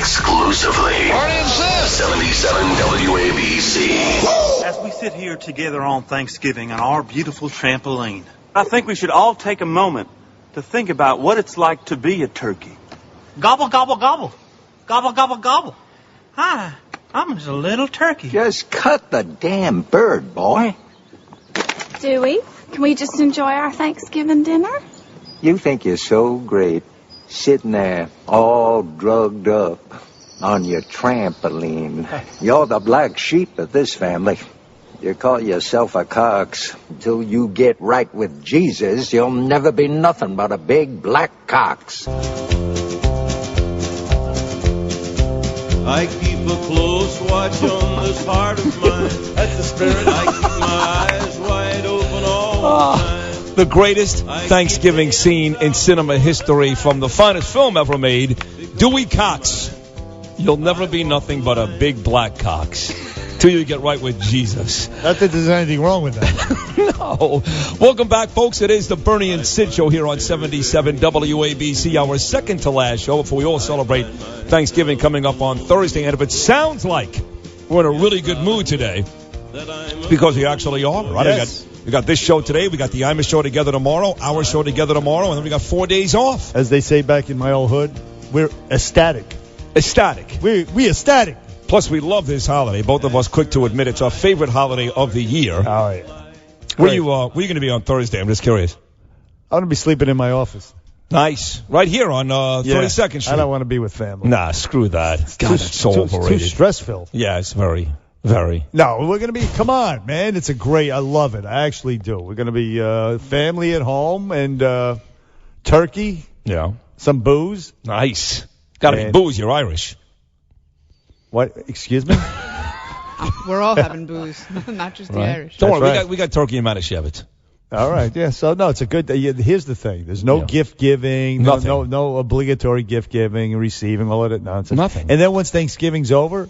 Exclusively. Bernie and Sid. 77 WABC. As we sit here together on Thanksgiving on our beautiful trampoline, I think we should all take a moment to think about what it's like to be a turkey. Gobble, gobble, gobble. Gobble, gobble, gobble. Hi, I'm just a little turkey. Just cut the damn bird, boy. Dewey, can we just enjoy our Thanksgiving dinner? You think you're so great, sitting there all drugged up on your trampoline. You're the black sheep of this family. You call yourself a cox. Until you get right with Jesus, you'll never be nothing but a big black cox. I keep a close watch on this heart of mine. That's the spirit. I keep my eyes wide open all the time. The greatest Thanksgiving scene in cinema history from the finest film ever made, Dewey Cox. You'll never be nothing but a big black cox till you get right with Jesus. Not that there's anything wrong with that. No. Welcome back, folks. It is the Bernie and Sid show here on 77 WABC, our second to last show before we all celebrate Thanksgiving coming up on Thursday. And if it sounds like we're in a really good mood today, because we actually are, right? Yes. We got this show today. We got the Imus show together tomorrow, our show together tomorrow, and then we got 4 days off. As they say back in my old hood, we're ecstatic. Ecstatic. We ecstatic. Plus, we love this holiday. Both of us quick to admit it's our favorite holiday of the year. All right. Where are you going to be on Thursday? I'm just curious. I'm going to be sleeping in my office. Nice. Right here on 32nd Street. I don't want to be with family. Nah, screw that. God, it's so overrated. Too stress-filled. Yeah, it's very, very. No, we're going to be, come on, man. It's I love it. I actually do. We're going to be family at home and turkey. Yeah. Some booze. Nice. Got to be booze. You're Irish. What? Excuse me? We're all having booze, not just the Irish. Don't worry, right. we got turkey in Manischewitz. All right, yeah. So no, it's a good. Here's the thing: there's no gift giving, no obligatory gift giving, receiving, all of that nonsense. Nothing. And then once Thanksgiving's over,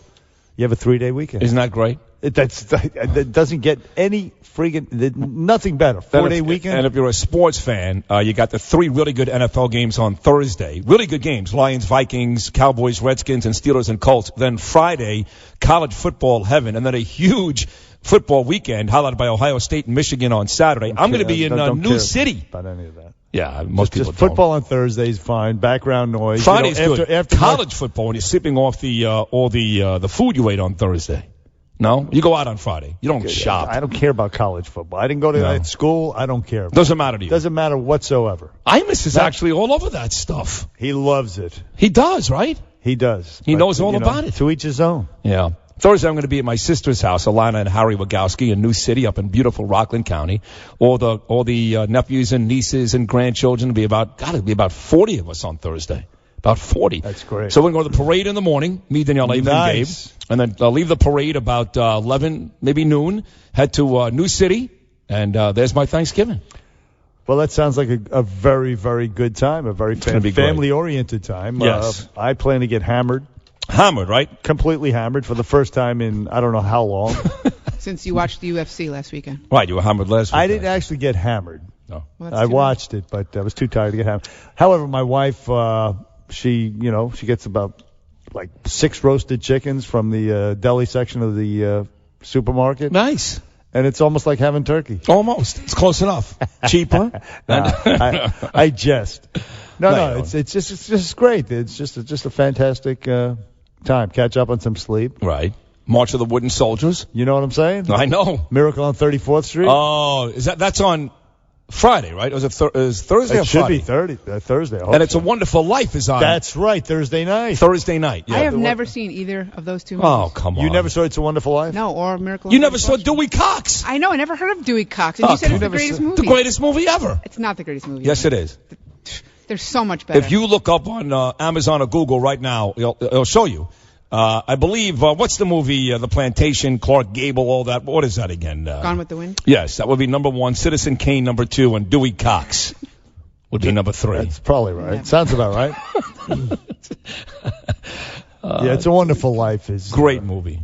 you have a 3-day weekend. Isn't that great? That doesn't get any freaking nothing better. 4-day weekend. And if you're a sports fan, you got the 3 really good NFL games on Thursday. Really good games: Lions, Vikings, Cowboys, Redskins, and Steelers and Colts. Then Friday, college football heaven, and then a huge football weekend highlighted by Ohio State and Michigan on Saturday. I'm going to be in New City. About any of that. Yeah, most people just football on Thursday is fine. Background noise. Friday's good. After college football, when you're sipping off all the food you ate on Thursday. No? You go out on Friday. You don't shop. I don't care about college football. I didn't go to school. I don't care. Doesn't matter to you. Doesn't matter whatsoever. Imus is actually all over that stuff. He loves it. He does, right? He does. He knows all about it. To each his own. Yeah. Thursday, I'm going to be at my sister's house, Alana and Harry Wagowski, in New City up in beautiful Rockland County. All the nephews and nieces and grandchildren will be about 40 of us on Thursday. About 40. That's great. So we're going to go to the parade in the morning, me, Danielle, Ava, and Gabe. And then leave the parade about 11, maybe noon, head to New City, and there's my Thanksgiving. Well, that sounds like a very, very good time, a very family-oriented time. Yes. I plan to get hammered. Hammered, right? Completely hammered for the first time in I don't know how long. Since you watched the UFC last weekend. Right, you were hammered last week. I didn't actually get hammered. No. Well, I watched it, but I was too tired to get hammered. However, my wife, she gets about like 6 roasted chickens from the deli section of the supermarket. Nice. And it's almost like having turkey. Almost. It's close enough. Cheaper. I jest. No, it's just great. It's just a fantastic time. Catch up on some sleep. Right. March of the Wooden Soldiers. You know what I'm saying? I know. Miracle on 34th Street. Oh, that's on Friday, right? Or is it Thursday or Friday? It should be Thursday. And It's a Wonderful Life is on. That's right, Thursday night. Yeah. I have never seen either of those two movies. Oh, come on. You never saw It's a Wonderful Life? No, or Miracle. You never saw Dewey Cox? I know. I never heard of Dewey Cox. And you said it's the greatest movie. The greatest movie ever. It's not the greatest movie. Yes, it is. There's so much better. If you look up on Amazon or Google right now, it'll show you. I believe, what's the movie, The Plantation, Clark Gable, all that? What is that again? Gone with the Wind? Yes, that would be number 1. Citizen Kane, number 2, and Dewey Cox would be number 3. That's probably right. Yeah. Sounds about right. Yeah, It's a Wonderful Life is great movie,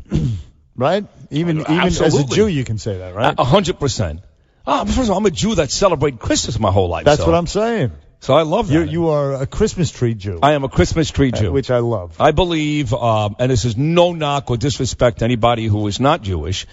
right? Even as a Jew, you can say that, right? 100%. First of all, I'm a Jew that celebrated Christmas my whole life. That's what I'm saying. So I love that. You are a Christmas tree Jew. I am a Christmas tree Jew. Which I love. I believe, and this is no knock or disrespect to anybody who is not Jewish,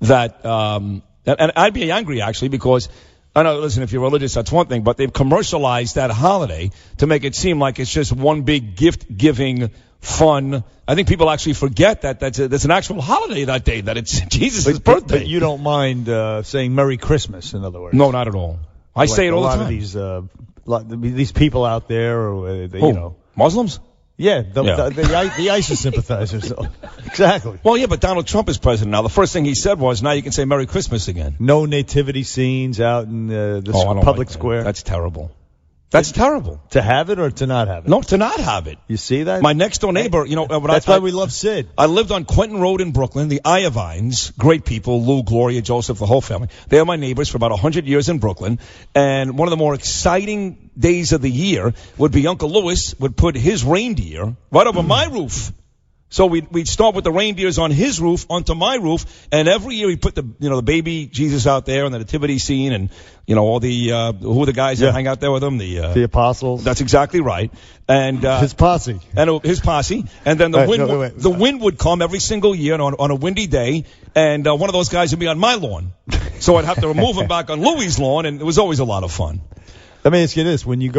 that, and I'd be angry actually because, I know, listen, if you're religious, that's one thing, but they've commercialized that holiday to make it seem like it's just one big gift-giving fun. I think people actually forget that there's an actual holiday that day, that it's Jesus' birthday. But you don't mind saying Merry Christmas, in other words. No, not at all. I say it all the time. A lot of these people out there, you know. Muslims? Yeah, the ISIS sympathizers. Exactly. Well, yeah, but Donald Trump is president now. The first thing he said was, now you can say Merry Christmas again. No nativity scenes out in the public square. That's terrible. That's terrible. To have it or to not have it? No, to not have it. You see that? My next door neighbor, you know. That's why we love Sid. I lived on Quentin Road in Brooklyn, the Iovines, great people, Lou, Gloria, Joseph, the whole family. They are my neighbors for about 100 years in Brooklyn. And one of the more exciting days of the year would be Uncle Louis would put his reindeer right over my roof. So we'd start with the reindeers on his roof onto my roof, and every year we put the baby Jesus out there on the nativity scene, and all the who are the guys that hang out there with him, the apostles. That's exactly right, and his posse, and then the wind would come every single year on a windy day, and one of those guys would be on my lawn, so I'd have to remove him back on Louis' lawn, and it was always a lot of fun. Let me ask you this: when you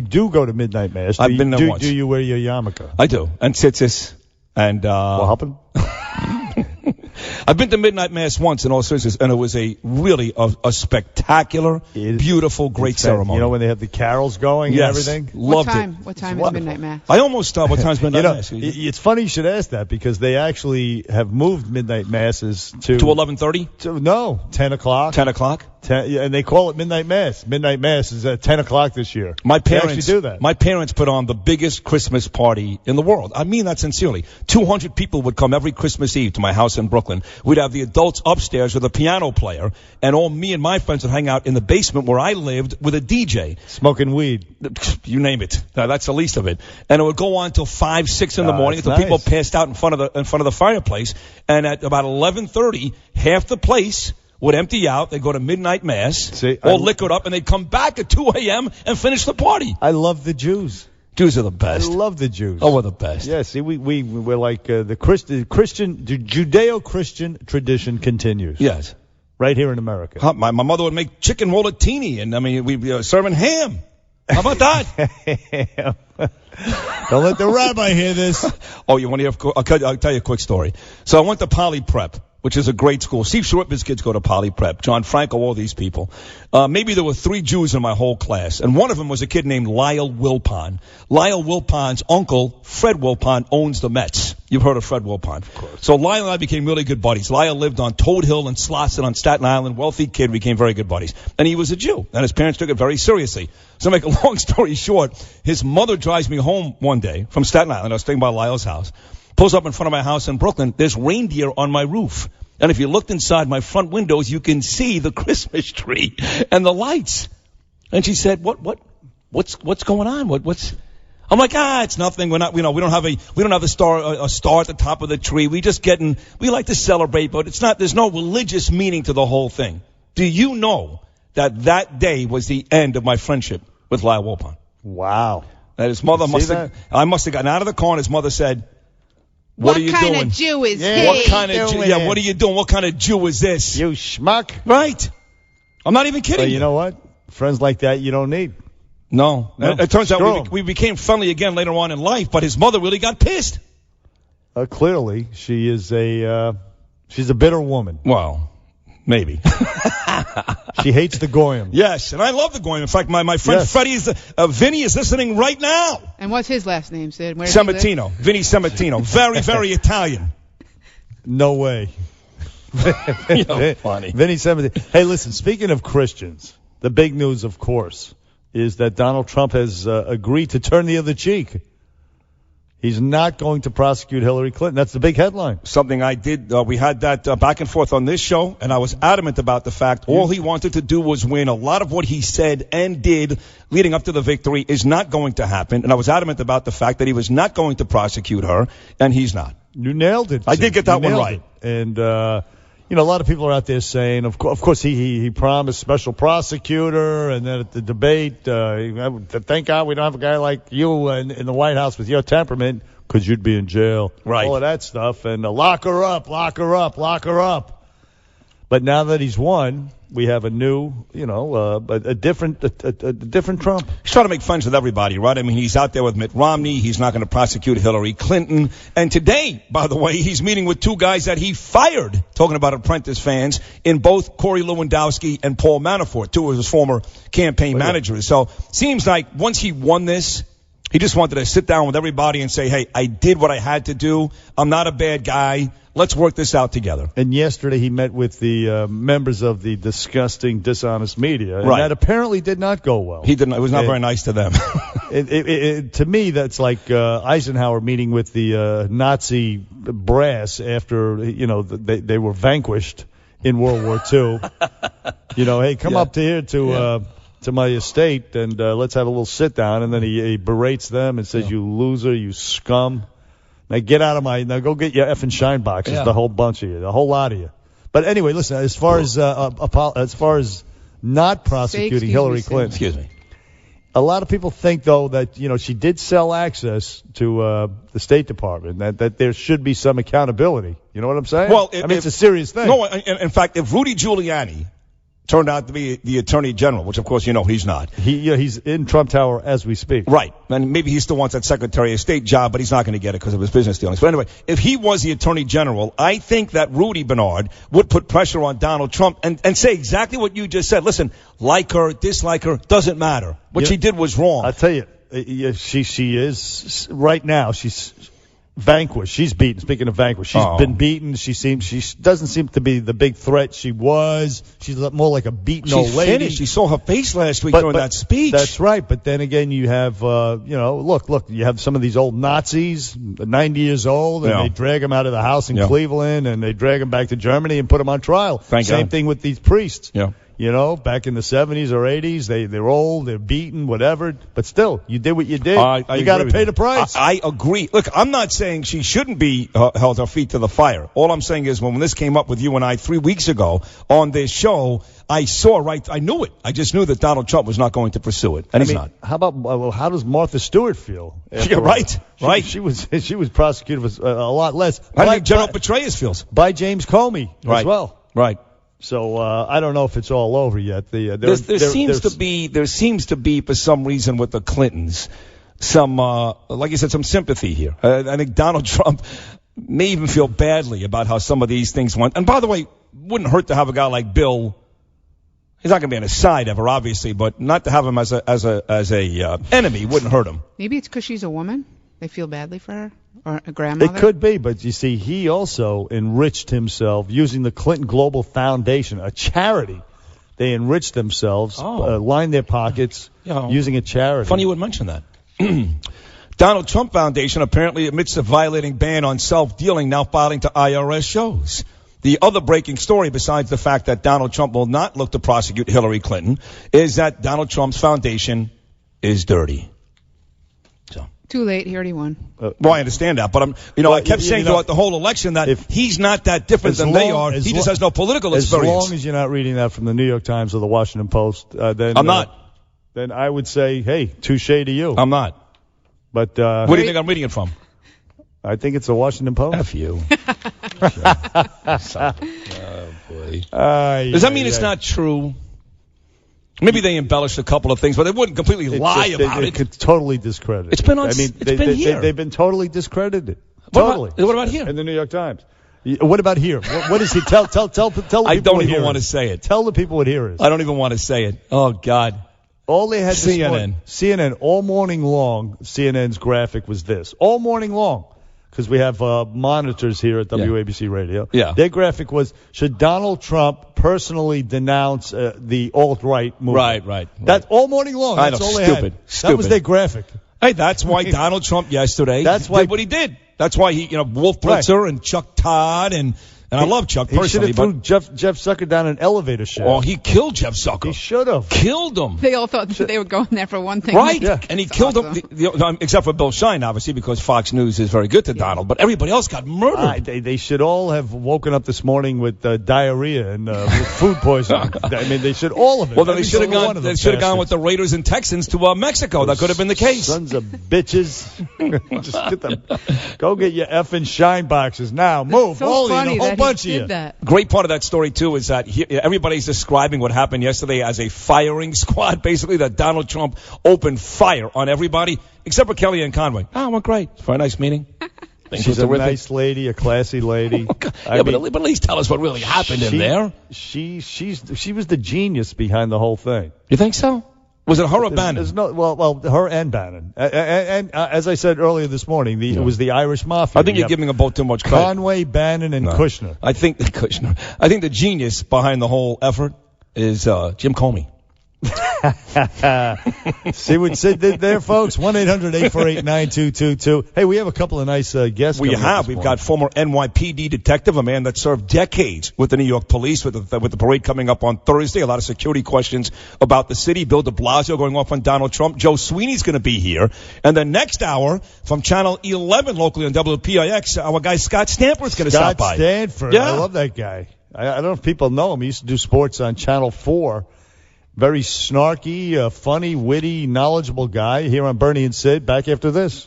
do go to midnight mass, I've been there once. Do you wear your yarmulke? I do, and tzitzis. And what happened? I've been to midnight mass once in all seriousness, and it was a really spectacular, beautiful, great ceremony. You know when they have the carols going and everything. Loved it. What time is midnight mass? I almost what time's midnight mass? It's funny you should ask that because they actually have moved midnight masses to 11:30. No, 10 o'clock. 10 o'clock. And they call it midnight mass. Midnight mass is at 10 o'clock this year. My parents actually do that. My parents put on the biggest Christmas party in the world. I mean that sincerely. 200 people would come every Christmas Eve to my house in Brooklyn. We'd have the adults upstairs with a piano player, and all me and my friends would hang out in the basement where I lived with a DJ. Smoking weed. You name it. That's the least of it. And it would go on until 5, 6 in the morning until people passed out in front of the fireplace. And at about 11:30, half the place would empty out. They'd go to midnight mass, all liquored up, and they'd come back at 2 a.m. and finish the party. I love the Jews. Jews are the best. I love the Jews. Oh, we're the best. Yeah, see, we're like the Judeo-Christian tradition continues. Yes. Right here in America. My mother would make chicken rollatini, and we'd be serving ham. How about that? Don't let the rabbi hear this. Oh, you want to hear? I'll tell you a quick story. So I went to Poly Prep, which is a great school. Steve Schwartzman's kids go to Poly Prep. John Franco, all these people. Maybe there were 3 Jews in my whole class, and one of them was a kid named Lyle Wilpon. Lyle Wilpon's uncle, Fred Wilpon, owns the Mets. You've heard of Fred Wilpon. Of course. So Lyle and I became really good buddies. Lyle lived on Toad Hill and Slauson on Staten Island. Wealthy kid, became very good buddies. And he was a Jew, and his parents took it very seriously. So to make a long story short, his mother drives me home one day from Staten Island. I was staying by Lyle's house. Pulls up in front of my house in Brooklyn. There's reindeer on my roof. And if you looked inside my front windows, you can see the Christmas tree and the lights. And she said, what's going on? What's, I'm like, it's nothing. We're not, we don't have a star at the top of the tree. We like to celebrate, but there's no religious meaning to the whole thing. Do you know that day was the end of my friendship with Lyle Wilpon? Wow. That his mother I must have gotten out of the car and his mother said, What are you doing? What kind of Jew is he? What kind of Jew? Yeah, what are you doing? What kind of Jew is this? You schmuck. Right. I'm not even kidding. But you know what? Friends like that you don't need. No. It turns out we became friendly again later on in life, but his mother really got pissed. Clearly, she's a bitter woman. Well, maybe. She hates the Goyim. Yes, and I love the Goyim. In fact, my friend Freddie Vinny is listening right now. And what's his last name, Sid? Where Sematino. Vinny Sematino. Very, very Italian. No way. Funny. Vinny Sematino. Hey, listen, speaking of Christians, the big news, of course, is that Donald Trump has agreed to turn the other cheek. He's not going to prosecute Hillary Clinton. That's the big headline. Something I did. We had that back and forth on this show, and I was adamant about the fact all he wanted to do was win. A lot of what he said and did leading up to the victory is not going to happen, and I was adamant about the fact that he was not going to prosecute her, and he's not. You nailed it. I did get that one right. And, a lot of people are out there saying, of course, he promised special prosecutor, and then at the debate, thank God we don't have a guy like you in the White House with your temperament, because you'd be in jail. Right. All of that stuff, and lock her up, lock her up, lock her up. But now that he's won, we have a new, a different Trump. He's trying to make friends with everybody, right? I mean, he's out there with Mitt Romney. He's not going to prosecute Hillary Clinton. And today, by the way, he's meeting with two guys that he fired, talking about Apprentice fans, in both Corey Lewandowski and Paul Manafort, two of his former campaign managers. So seems like once he won this, he just wanted to sit down with everybody and say, hey, I did what I had to do. I'm not a bad guy. Let's work this out together. And yesterday he met with the members of the disgusting, dishonest media. And that apparently did not go well. He didn't. It was not very nice to them. To me, that's like Eisenhower meeting with the Nazi brass after, they were vanquished in World War II. Hey, come up to here to my estate and let's have a little sit down. And then he berates them and says, you loser, you scum. Now get out of now go get your effing shine boxes, the whole bunch of you, the whole lot of you. But anyway, listen, as far as not prosecuting Hillary Clinton. Excuse me. A lot of people think, though, that, she did sell access to the State Department, that there should be some accountability. You know what I'm saying? Well, it's a serious thing. No, in fact, if Rudy Giuliani turned out to be the Attorney General, which, of course, he's not. He's in Trump Tower as we speak. Right. And maybe he still wants that Secretary of State job, but he's not going to get it because of his business dealings. But anyway, if he was the Attorney General, I think that Rudy Bernard would put pressure on Donald Trump and say exactly what you just said. Listen, like her, dislike her, doesn't matter. What she did was wrong. I'll tell you, she is, right now, she's vanquished. She's beaten. Speaking of vanquished, she's been beaten. She doesn't seem to be the big threat she was. She's more like a beaten old lady. Finished. She saw her face last week during that speech. That's right. But then again, you have, look, you have some of these old Nazis, 90 years old, and they drag them out of the house in Cleveland, and they drag them back to Germany and put them on trial. Same thing with these priests. Yeah. Back in the 70s or 80s, they're old, they're beaten, whatever. But still, you did what you did. You got to pay the price. I agree. Look, I'm not saying she shouldn't be held her feet to the fire. All I'm saying is when this came up with you and I 3 weeks ago on this show, I knew it. I just knew that Donald Trump was not going to pursue it, and he's not. How about how does Martha Stewart feel? Yeah, right. She was prosecuted with a lot less. How do you think General Petraeus feels? By James Comey as well. Right. So I don't know if it's all over yet. There seems to be for some reason with the Clintons some like you said, some sympathy here. I think Donald Trump may even feel badly about how some of these things went. And by the way, wouldn't hurt to have a guy like Bill. He's not going to be on his side ever, obviously, but not to have him as a enemy wouldn't hurt him. Maybe it's because she's a woman. They feel badly for her. Or a grandmother? It could be, but you see, he also enriched himself using the Clinton Global Foundation, a charity. They enriched themselves, lined their pockets using a charity. Funny you would mention that. Donald Trump Foundation apparently admits to violating ban on self-dealing, now filing to IRS shows. The other breaking story, besides the fact that Donald Trump will not look to prosecute Hillary Clinton, is that Donald Trump's foundation is dirty. Too late. He already won. Well, I understand that, but I kept saying throughout the whole election that he's not that different than they are. He just has no political experience. As long as you're not reading that from the New York Times or the Washington Post, then I'm not. Then I would say, hey, touche to you. I'm not. But where do you think I'm reading it from? I think it's the Washington Post. F you. Oh boy. Does that mean it's not true? Maybe they embellished a couple of things, but they wouldn't completely lie about it. It's totally discredited. It's been been here. They've been totally discredited. Totally. What about here? In the New York Times. What about here? What is he? Tell the people. I don't even want to say it. Tell the people what here is. I don't even want to say it. Oh God. All they had CNN all morning long. CNN's graphic was this all morning long. Because we have monitors here at WABC Radio. Yeah. Their graphic was, should Donald Trump personally denounce the alt-right movement? Right. That's all morning long. I That's know, all they stupid. had. That was their graphic. Hey, that's why Donald Trump yesterday did what he did. That's why he, Wolf Blitzer and Chuck Todd and And I love Chuck personally. He should have threw Jeff Zucker down an elevator shaft. Oh, he killed Jeff Zucker. He should have. Killed him. They all thought they were going there for one thing. Right. Yeah. And he killed him, except for Bill Shine, obviously, because Fox News is very good to Donald. But everybody else got murdered. They should all have woken up this morning with diarrhea and with food poisoning. I mean, they should all of it. Well, then they should have gone. They should have gone with the Raiders and Texans to Mexico. That could have been the case. Sons of bitches. Just get them. Go get your effing Shine boxes now. Move. So All funny you, a whole that bunch he of did you. that. Great part of that story, too, is that everybody's describing what happened yesterday as a firing squad, basically, that Donald Trump opened fire on everybody, except for Kellyanne Conway. Oh, it went great. For a nice meeting. She's a nice lady, a classy lady. But at least tell us what really happened in there. She was the genius behind the whole thing. You think so? Was it her or Bannon? Well, her and Bannon. And as I said earlier this morning, it was the Irish Mafia. I think you're giving them both too much credit. Conway, Bannon, and Kushner. I think the genius behind the whole effort is Jim Comey. See what Sid did there, folks? 1-800-848-9222. Hey, we have a couple of nice guests. We've got former NYPD detective, a man that served decades with the New York police, with the parade coming up on Thursday. A lot of security questions about the city. Bill de Blasio going off on Donald Trump. Joe Sweeney's going to be here. And the next hour from Channel 11 locally on WPIX, our guy Scott Stanford's going to stop by. Stanford. Yeah. I love that guy. I don't know if people know him. He used to do sports on Channel 4. Very snarky, funny, witty, knowledgeable guy here on Bernie and Sid. Back after this.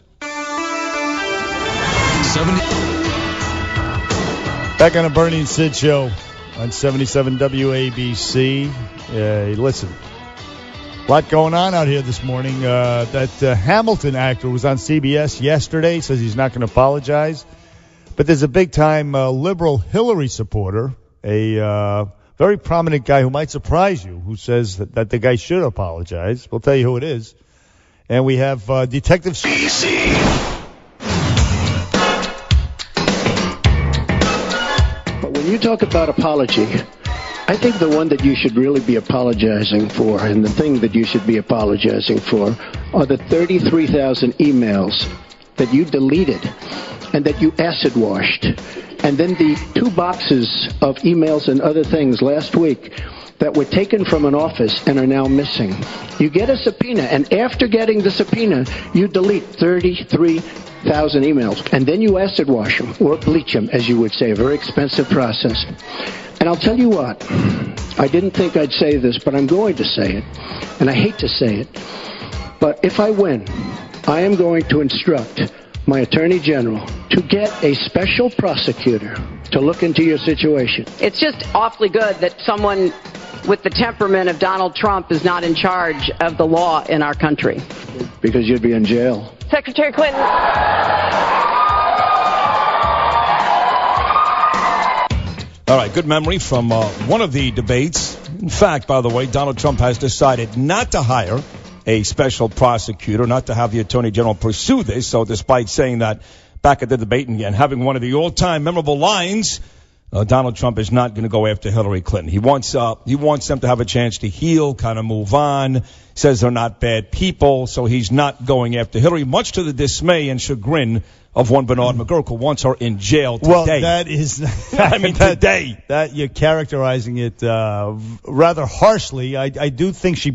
Back on the Bernie and Sid show on 77 WABC. Listen, a lot going on out here this morning. That Hamilton actor was on CBS yesterday. Says he's not going to apologize. But there's a big-time liberal Hillary supporter, a very prominent guy who might surprise you, who says that the guy should apologize. We'll tell you who it is. And we have Detective BC. But when you talk about apology, I think the one that you should really be apologizing for, and the thing that you should be apologizing for, are the 33,000 emails that you deleted and that you acid washed. And then the 2 boxes of emails and other things last week that were taken from an office and are now missing. You get a subpoena, and after getting the subpoena, you delete 33,000 emails. And then you acid wash them, or bleach them, as you would say, a very expensive process. And I'll tell you what, I didn't think I'd say this, but I'm going to say it. And I hate to say it. But if I win, I am going to instruct my Attorney General to get a special prosecutor to look into your situation. It's just awfully good that someone with the temperament of Donald Trump is not in charge of the law in our country. Because you'd be in jail. Secretary Clinton. All right, good memory from one of the debates. In fact, by the way, Donald Trump has decided not to hire a special prosecutor, not to have the Attorney General pursue this. So despite saying that back at the debate and having one of the all-time memorable lines, Donald Trump is not going to go after Hillary Clinton. He wants them to have a chance to heal, kind of move on, says they're not bad people, so he's not going after Hillary, much to the dismay and chagrin of one Bernard McGurk, who wants her in jail today. Well, that is... today. That you're characterizing it rather harshly. I do think she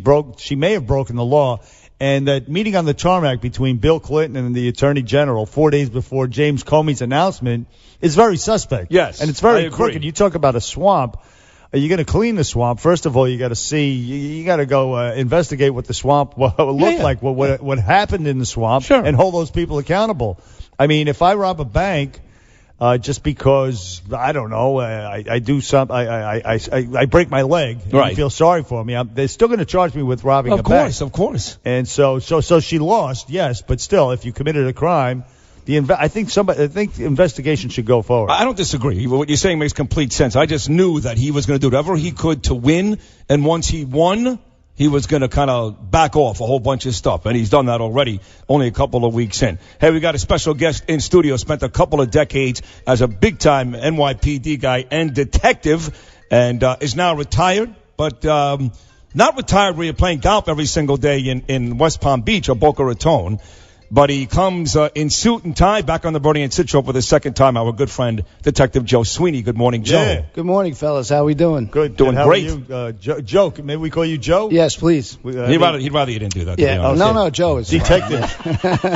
may have broken the law. And that meeting on the tarmac between Bill Clinton and the Attorney General 4 days before James Comey's announcement is very suspect. Yes, and it's very I agree. crooked. You talk about a swamp. You're going to clean the swamp. First of all, you got to see. You got to go investigate what the swamp looked like, what happened in the swamp, sure, and hold those people accountable. I mean, if I rob a bank just because I don't know, I do some, I break my leg, and right, you feel sorry for me, they're still going to charge me with robbing a bank. Of course. And so she lost, yes, but still, if you committed a crime, I think the investigation should go forward. I don't disagree. What you're saying makes complete sense. I just knew that he was going to do whatever he could to win, and once he won, he was going to kind of back off a whole bunch of stuff, and he's done that already, only a couple of weeks in. Hey, we got a special guest in studio, spent a couple of decades as a big-time NYPD guy and detective, and is now retired, but not retired where you're playing golf every single day in West Palm Beach or Boca Raton. But he comes in suit and tie back on the Bernie and Sid show for the second time. Our good friend, Detective Joe Sweeney. Good morning, Joe. Yeah. Good morning, fellas. How we doing? Good. Doing How great. Are you? Joe, maybe we call you Joe? Yes, please. He'd rather you didn't do that. to Yeah. be honest. No, Joe is Detective.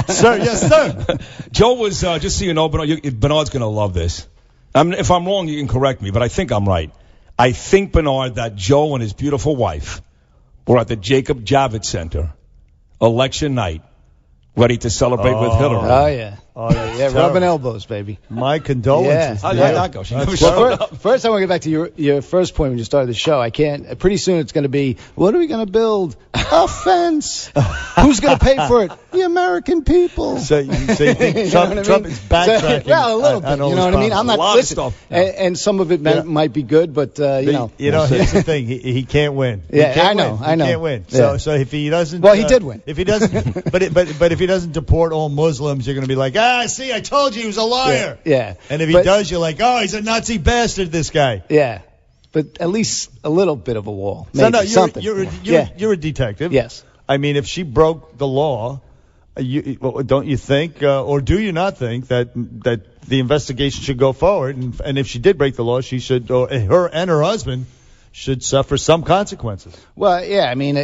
Sir, yes, sir. Joe was, just so you know, Bernard's going to love this. If I'm wrong, you can correct me, but I think I'm right. I think, Bernard, that Joe and his beautiful wife were at the Jacob Javits Center, election night, ready to celebrate with Hillary. Oh, yeah. Rubbing elbows, baby. My condolences. How did that go? She never showed Well, up. first I want to get back to your first point when you started the show. I can't. Pretty soon it's going to be, what are we going to build? A fence. Who's going to pay for it? The American people. So you think Trump is backtracking? Well, a little bit. You know what I mean? I'm not. A lot of stuff. And some of it might be good, but you know. Here's the thing. He can't win. Yeah, he can't I know. Win. I know. He can't win. Yeah. So if he doesn't. Well, he did win. If he doesn't, but if he doesn't deport all Muslims, you're going to be like, see, I told you he was a liar. Yeah. And if he does, you're like, he's a Nazi bastard, this guy. Yeah. But at least a little bit of a wall. So Maybe something. You're a detective. Yes. I mean, if she broke the law, don't you think, or do you not think that the investigation should go forward? And if she did break the law, she should, or her and her husband should suffer some consequences. Well, yeah. I mean,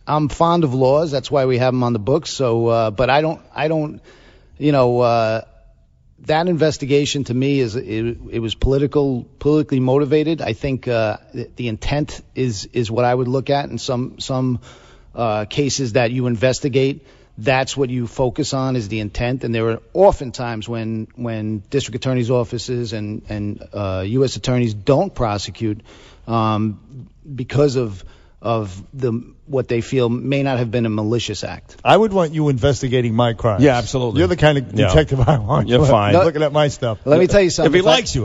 I'm fond of laws. That's why we have them on the books. So, but I don't. That investigation to me it was politically motivated. I think the intent is what I would look at in some cases that you investigate. That's what you focus on is the intent. And there are often times when district attorneys' offices and U.S. attorneys don't prosecute because of what they feel may not have been a malicious act. I would want you investigating my crimes. Yeah, absolutely. You're the kind of detective I want. You're fine. Looking at my stuff. Let me tell you something. If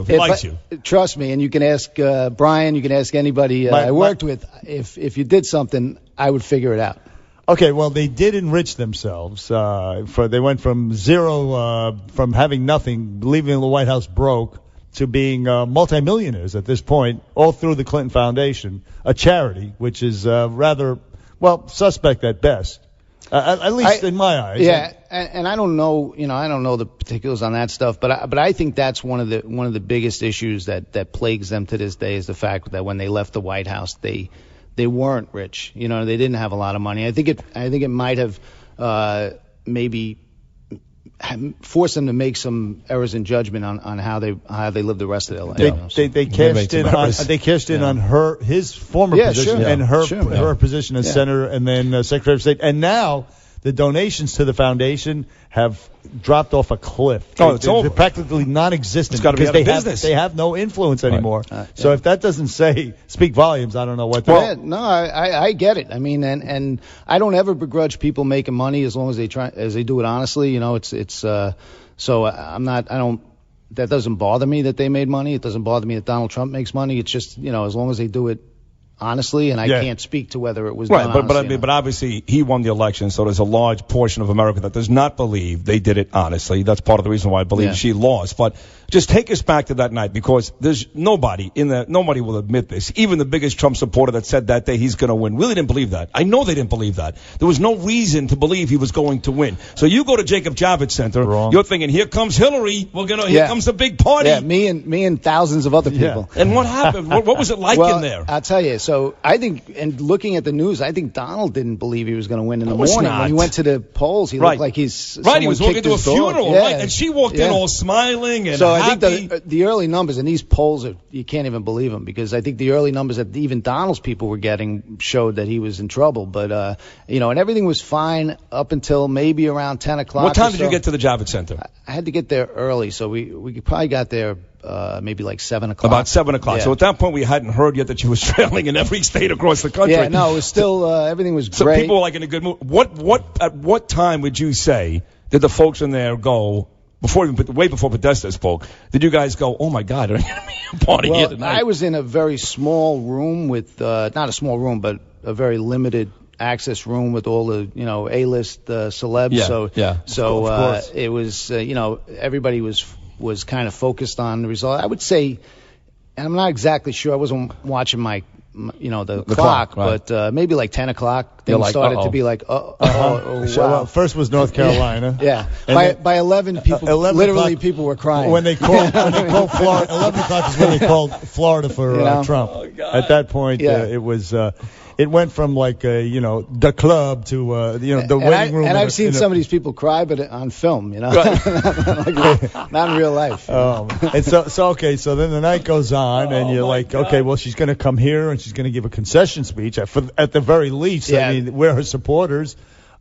he likes you. Trust me, and you can ask Brian, you can ask anybody I worked with. If you did something, I would figure it out. Okay, well, they did enrich themselves. They went from zero, from having nothing, leaving the White House broke, to being multimillionaires at this point, all through the Clinton Foundation, a charity, which is rather, suspect at best, at least in my eyes. Yeah, and I don't know, I don't know the particulars on that stuff, but I think that's one of the biggest issues that plagues them to this day is the fact that when they left the White House, they weren't rich. They didn't have a lot of money. I think it might have maybe forced them to make some errors in judgment on how they live the rest of their life. They cashed in on his former position and her position as senator and then Secretary of State, and now the donations to the foundation have dropped off a cliff. It's over. They're practically non-existent. It's got to be out of business. They have no influence anymore. So if that doesn't speak volumes, I don't know what. I get it. I mean, and I don't ever begrudge people making money as long as they do it honestly. So I'm not. I don't. That doesn't bother me that they made money. It doesn't bother me that Donald Trump makes money. It's just as long as they do it honestly, and I can't speak to whether it was done honestly. But obviously he won the election, so there's a large portion of America that does not believe they did it honestly. That's part of the reason why I believe she lost. But just take us back to that night, because there's nobody will admit this. Even the biggest Trump supporter that said that day he's going to win really didn't believe that. I know they didn't believe that. There was no reason to believe he was going to win. So you go to Jacob Javits Center, you're thinking, here comes Hillary. Here comes the big party. Yeah, me and thousands of other people. And what happened? What was it like in there? I'll tell you. So I think, and looking at the news, I think Donald didn't believe he was going to win in the morning. When he went to the polls, he looked like he's he was walking to a funeral, right? And she walked in all smiling and happy. I think the early numbers, and these polls you can't even believe them, because I think the early numbers that even Donald's people were getting showed that he was in trouble. But and everything was fine up until maybe around 10 o'clock. What time did you get to the Javits Center? I had to get there early, so we probably got there maybe like 7 o'clock. About 7 o'clock. Yeah. So at that point, we hadn't heard yet that she was trailing in every state across the country. Yeah, no, it was still everything was great. So people were like in a good mood. At what time would you say did the folks in there go? Way before Podesta spoke, did you guys go, oh my God, are you going to be a party here tonight? I was in a very small room with, not a small room, but a very limited access room with all the, A-list celebs. So it was, everybody was kind of focused on the result. I would say, and I'm not exactly sure, I wasn't watching my the clock, right. but maybe like 10 o'clock, things started to be like, wow. Well, first was North Carolina. Yeah. And By 11, people were crying. When they called Florida, 11 o'clock is when they called Florida for Trump. Oh, God. At that point, it was. It went from like the club to the waiting room. And I've seen some of these people cry, but on film, not in real life. And so then the night goes on, and you're like, okay, well, she's going to come here and she's going to give a concession speech at the very least. Yeah. I mean, we're her supporters.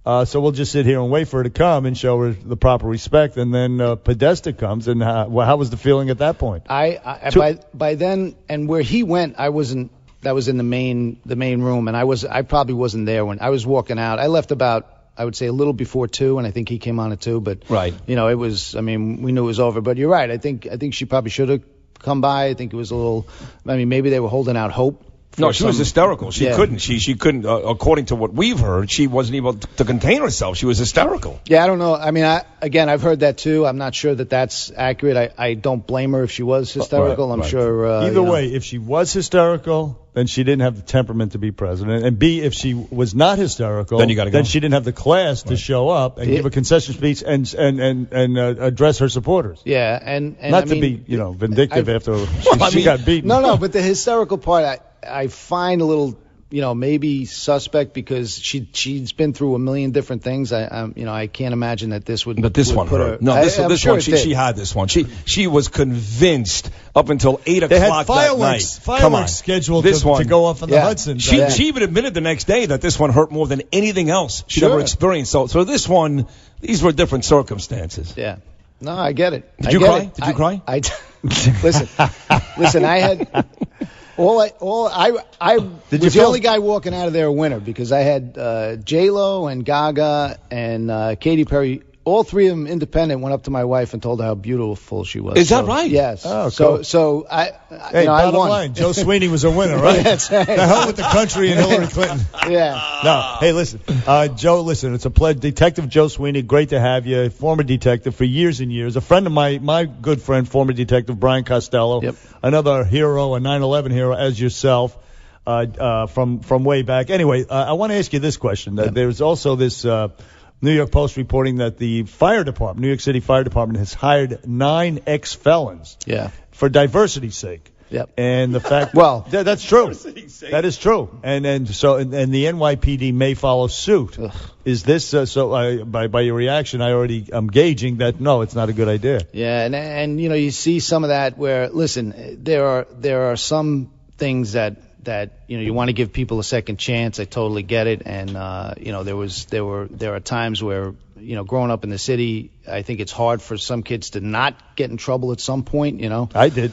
So we'll just sit here and wait for her to come and show her the proper respect. And then Podesta comes, and how was the feeling at that point? By then, and where he went, I wasn't. That was in the main room, and I probably wasn't there when I was walking out. I left about, I would say, a little before 2, and I think he came on at 2. But right, it was. I mean, we knew it was over. But you're right. I think she probably should have come by. I think it was a little. I mean, maybe they were holding out hope. No, she was hysterical. She couldn't. She couldn't. According to what we've heard, she wasn't able to contain herself. She was hysterical. Yeah, I don't know. I mean, I've heard that too. I'm not sure that that's accurate. I don't blame her if she was hysterical. I'm sure. Either way, if she was hysterical, then she didn't have the temperament to be president. And B, if she was not hysterical, then you got to go. Then she didn't have the class to show up and give a concession speech and address her supporters. Yeah, and not to be vindictive after she got beaten. No, but the hysterical part I find a little, maybe suspect because she's been through a million different things. I can't imagine that this would. But this one put hurt. her. No, this sure one. She had this one. She was convinced up until 8 o'clock that night. Fireworks scheduled to go off on the Hudson. She even admitted the next day that this one hurt more than anything else she'd ever experienced. So this one, these were different circumstances. Yeah. No, I get it. Did you cry? Did you cry? Listen. I had. I was the only guy walking out of there a winner because I had J-Lo and Gaga and Katy Perry. All three of them independent went up to my wife and told her how beautiful she was. Is that right? Yes. Oh, cool. So hey, I bottom won. line, Joe Sweeney was a winner, right? That's right. The hell with the country and Hillary Clinton. Yeah. No. Hey, listen, Joe. Listen, it's a pleasure. Detective Joe Sweeney, great to have you. Former detective for years and years. A friend of my good friend, former detective Brian Costello. Yep. Another hero, a 9/11 hero, as yourself. From way back. Anyway, I want to ask you this question. There's also this. New York Post reporting that the fire department, New York City Fire Department, has hired 9 ex-felons for diversity's sake. Yep. And the fact, that's true. That is true. And the NYPD may follow suit. Ugh. Is this by your reaction? I'm gauging that no, it's not a good idea. Yeah, and you see some of that where there are some things that you want to give people a second chance. I totally get it, and there are times where growing up in the city, I think it's hard for some kids to not get in trouble at some point. I did.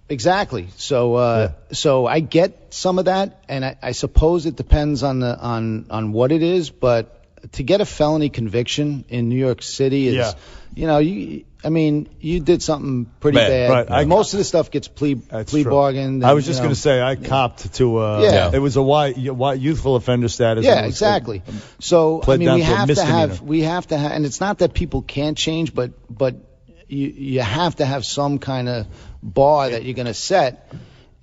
Exactly. So so I get some of that, and I suppose it depends on what it is, but to get a felony conviction in New York City is you did something pretty bad. Right. Most of the stuff gets plea bargained. I was just going to say I copped to it was a youthful offender status. Yeah, exactly. So I mean, we have to have, and it's not that people can't change, but you have to have some kind of bar that you're going to set.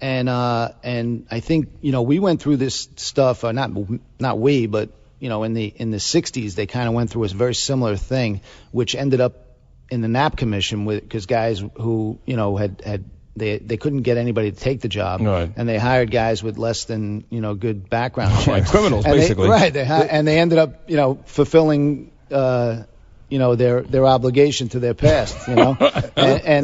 And I think we went through this stuff, not we, but in the 60s they kind of went through a very similar thing, which ended up in the Knapp Commission because guys who they couldn't get anybody to take the job, right. And they hired guys with less than good background checks, right, criminals and basically, and they ended up fulfilling their obligation to their past, and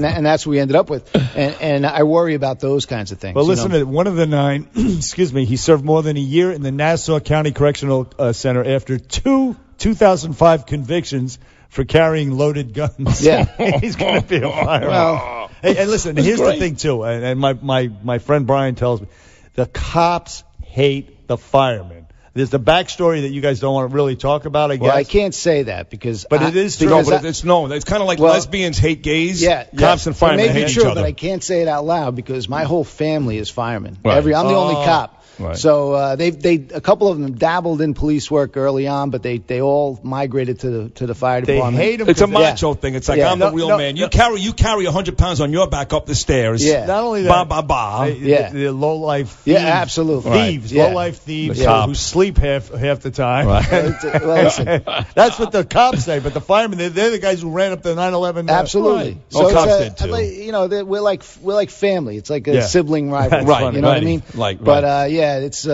that's what we ended up with, and I worry about those kinds of things. Well, listen, one of the 9, excuse me, he served more than a year in the Nassau County Correctional Center after 2005 convictions for carrying loaded guns. Yeah. He's going to be a fireman. Well, hey, and listen, here's the thing too, and my friend Brian tells me, the cops hate the firemen. There's the backstory that you guys don't want to really talk about, I guess. Well, I can't say that because... But it is true. No, but it's kind of like lesbians hate gays. Yeah. Cops and firemen hate each other. But I can't say it out loud because my whole family is firemen. Right. I'm the only cop. Right. So a couple of them dabbled in police work early on, but they all migrated to the fire department. They hate him. It's a macho thing. It's like, I'm the real man. You carry 100 pounds on your back up the stairs. Yeah. Not only that. Ba, ba, ba. The low-life thieves. Yeah, absolutely. Thieves. Right. Low-life thieves cops. who sleep half the time. Right. Well, listen. That's what the cops say, but the firemen, they're the guys who ran up the 9/11. Absolutely. Right. Well, cops did too. We're like family. It's like a sibling rivalry. Right. You know what I mean? But it's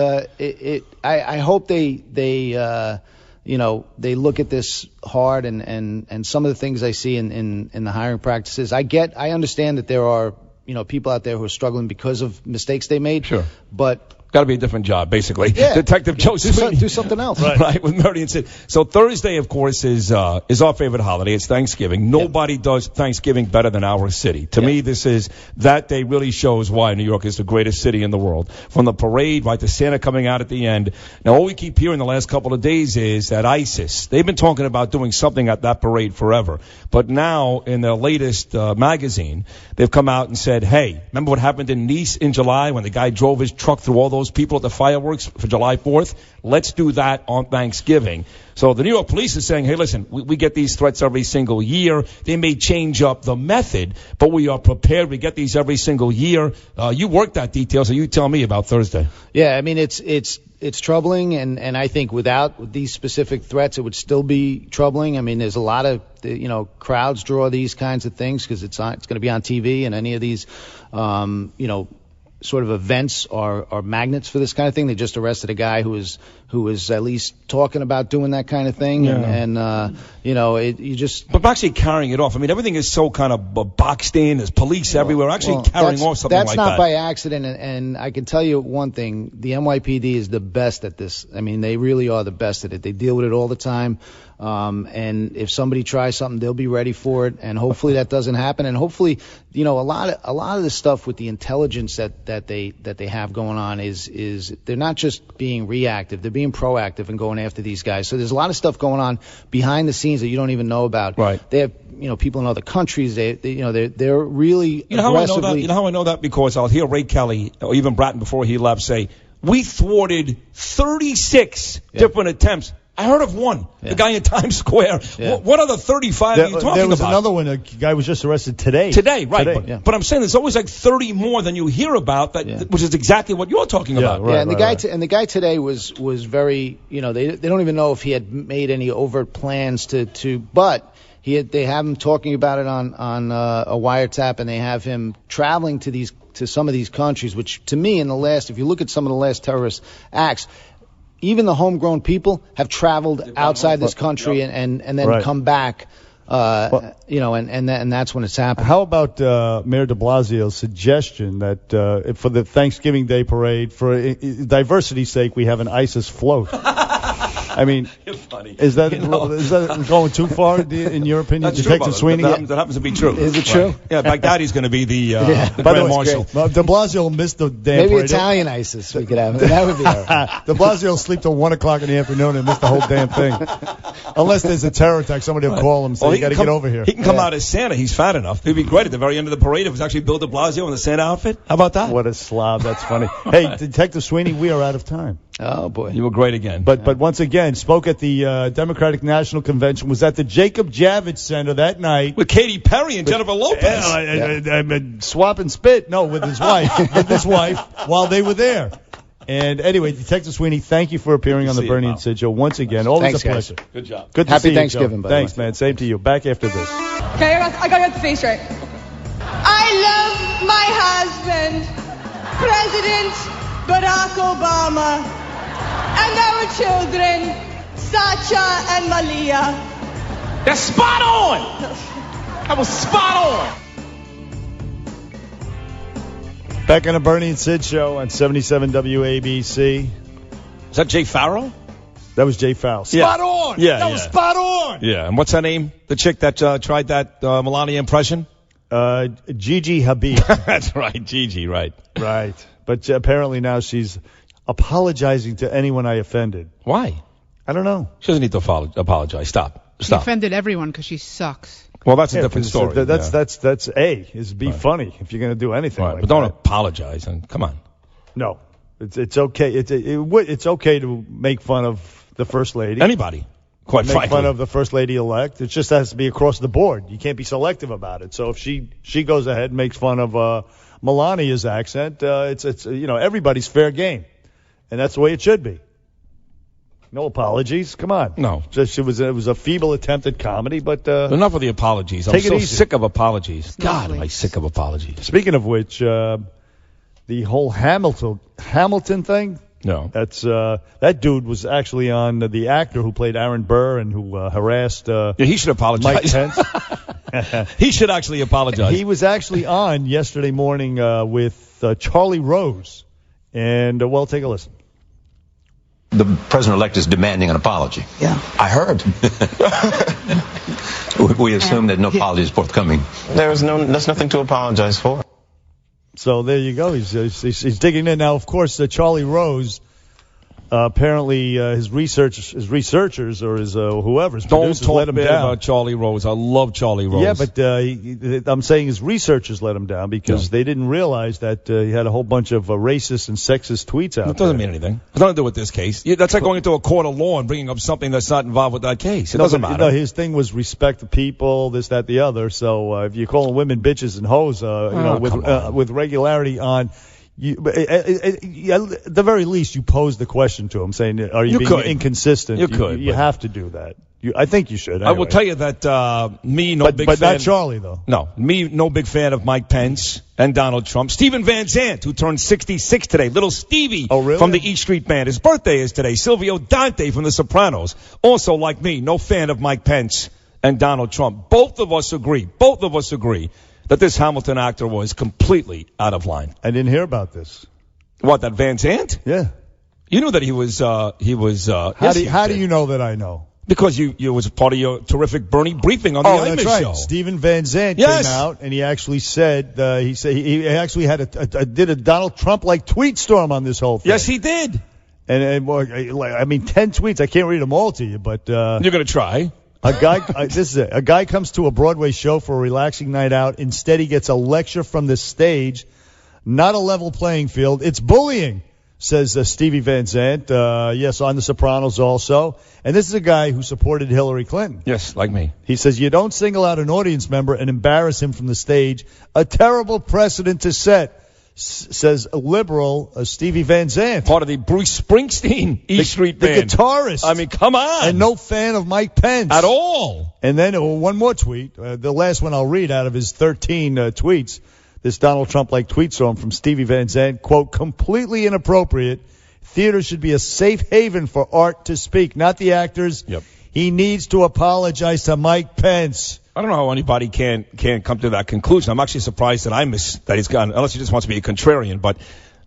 I hope they look at this hard and some of the things I see in the hiring practices. I understand that there are people out there who are struggling because of mistakes they made. Sure. But got to be a different job, basically. Yeah. Detective Joe Sweeney. Do something else. Right, with Murray and Sid. So Thursday, of course, is our favorite holiday. It's Thanksgiving. Nobody does Thanksgiving better than our city. To me, that day really shows why New York is the greatest city in the world. From the parade, right to Santa coming out at the end. Now, all we keep hearing the last couple of days is that ISIS, they've been talking about doing something at that parade forever. But now, in their latest magazine, they've come out and said, hey, remember what happened in Nice in July when the guy drove his truck through all those people at the fireworks for July 4th? Let's do that on Thanksgiving. So the New York police is saying, hey, listen, we get these threats every single year. They may change up the method, but we are prepared. We get these every single year. You work that detail, so you tell me about Thursday. Yeah, I mean, it's troubling, and I think without these specific threats, it would still be troubling. I mean, there's a lot of, crowds draw these kinds of things because it's going to be on TV, and any of these, sort of events are magnets for this kind of thing. They just arrested a guy who was at least talking about doing that kind of thing, and you just. But actually carrying it off. I mean, everything is so kind of boxed in. There's police everywhere. Actually carrying off something like that. That's not by accident, and I can tell you one thing: the NYPD is the best at this. I mean, they really are the best at it. They deal with it all the time. And if somebody tries something, they'll be ready for it. And hopefully that doesn't happen. And hopefully, a lot of the stuff with the intelligence that they have going on is they're not just being reactive; they're being proactive and going after these guys. So there's a lot of stuff going on behind the scenes that you don't even know about. Right. They have people in other countries. They're really how I know aggressively. that? You know how I know that? Because I'll hear Ray Kelly or even Bratton before he left say, we thwarted 36 different attempts. I heard of one, the guy in Times Square. Yeah. What other 35 are you talking about? There was another one. A guy was just arrested today. Today, right. Today. But I'm saying there's always like 30 more than you hear about, which is exactly what you're talking about. Right, and the guy today was very, they don't even know if he had made any overt plans but they have him talking about it on a wiretap, and they have him traveling to some of these countries, which to me if you look at some of the last terrorist acts, even the homegrown people have traveled outside this country and then come back, and that's when it's happened. How about Mayor de Blasio's suggestion that for the Thanksgiving Day parade, for diversity's sake, we have an ISIS float? I mean, You're funny. Is that going too far in your opinion? That's Detective Sweeney? That happens to be true. Is it true? Yeah, Baghdadi's going to be the By the Grand way, Marshal. De Blasio missed the damn Maybe parade. Italian ISIS we could have. That would be all right. De Blasio sleep till 1 o'clock in the afternoon and miss the whole damn thing. Unless there's a terror attack, somebody will call him and say, you got to get over here. He can come out as Santa. He's fat enough. It'd be great at the very end of the parade if it was actually Bill de Blasio in the Santa outfit. How about that? What a slob. That's funny. Hey, Detective Sweeney, we are out of time. Oh, boy. You were great again. But once again, spoke at the Democratic National Convention, was at the Jacob Javits Center that night. With Katy Perry and Jennifer Lopez. Swap and spit. No, with his wife, while they were there. And anyway, Detective Sweeney, thank you for appearing on the Bernie and Sid Show once again. Always Thanks, a pleasure. guys. Good job. Good to Happy see Thanksgiving, you, Joe. by the Thanks, way. man. Same to you. Back after this. Okay, I gotta get the face right. I love my husband, President Barack Obama, and our children, Sacha and Malia. That's spot on! That was spot on! Back on the Bernie and Sid Show on 77 WABC. Is that Jay Farrell? That was Jay Farrell. Spot on! Yeah, that was spot on! Yeah, and what's her name? The chick that tried that Melania impression? Gigi Hadid. That's right, Gigi, right. Right. But apparently now she's apologizing to anyone I offended. Why? I don't know. She doesn't need to apologize. Stop. She offended everyone because she sucks. Well, that's a different story. That's be funny if you're going to do anything right, like but don't that. apologize. And come on. No. It's okay. It's okay to make fun of the first lady. Anybody, quite frankly. Make fun of the first lady elect. It just has to be across the board. You can't be selective about it. So if she goes ahead and makes fun of Melania's accent, it's everybody's fair game, and that's the way it should be. No apologies. Come on. No. It was a feeble attempt at comedy, but enough of the apologies. I'm so sick of apologies. God, am I sick of apologies. Speaking of which, the whole Hamilton thing. No. That's that dude was actually on the actor who played Aaron Burr and who harassed he should apologize. Mike Pence. He should actually apologize. He was actually on yesterday morning with Charlie Rose. And, take a listen. The president-elect is demanding an apology. Yeah. I heard. We assume that no apology is forthcoming. There's nothing to apologize for. So there you go. He's digging in. Now, of course, Charlie Rose, apparently his researchers or his whoever's producers let him down. Don't talk bad about Charlie Rose. I love Charlie Rose. Yeah, but I'm saying his researchers let him down because they didn't realize that he had a whole bunch of racist and sexist tweets out there. It doesn't mean anything. It's nothing to do with this case. That's like going into a court of law and bringing up something that's not involved with that case. It doesn't matter. No, his thing was respect the people, this, that, the other. So if you're calling women bitches and hoes, with regularity on. At the very least, you pose the question to him, saying, "Are you being inconsistent?" You have to do that. I think you should. Anyway. I will tell you that but not Charlie though. No, no big fan of Mike Pence and Donald Trump. Stephen Van Zandt, who turned 66 today, little Stevie from the E Street Band. His birthday is today. Silvio Dante from The Sopranos, also like me, no fan of Mike Pence and Donald Trump. Both of us agree that this Hamilton actor was completely out of line. I didn't hear about this. What, that Van Zandt? Yeah. You knew that he was. How do you know that I know? Because you was part of your terrific Bernie briefing on the Imus that's right. show. Stephen Van Zandt came out and he actually said he actually had did a Donald Trump like tweet storm on this whole thing. Yes, he did. And 10 tweets. I can't read them all to you, but you're gonna try. A guy comes to a Broadway show for a relaxing night out. Instead, he gets a lecture from the stage. Not a level playing field. It's bullying, says Stevie Van Zandt. Yes, on The Sopranos also. And this is a guy who supported Hillary Clinton. Yes, like me. He says, you don't single out an audience member and embarrass him from the stage. A terrible precedent to set, says a liberal Stevie Van Zandt. Part of the Bruce Springsteen E Street Band. The guitarist. I mean, come on. And no fan of Mike Pence. At all. And then one more tweet. The last one I'll read out of his 13 tweets. This Donald Trump-like tweet storm from Stevie Van Zandt, quote, completely inappropriate. Theater should be a safe haven for art to speak, not the actors. Yep. He needs to apologize to Mike Pence. I don't know how anybody can come to that conclusion. I'm actually surprised that he's gone, unless he just wants to be a contrarian. But,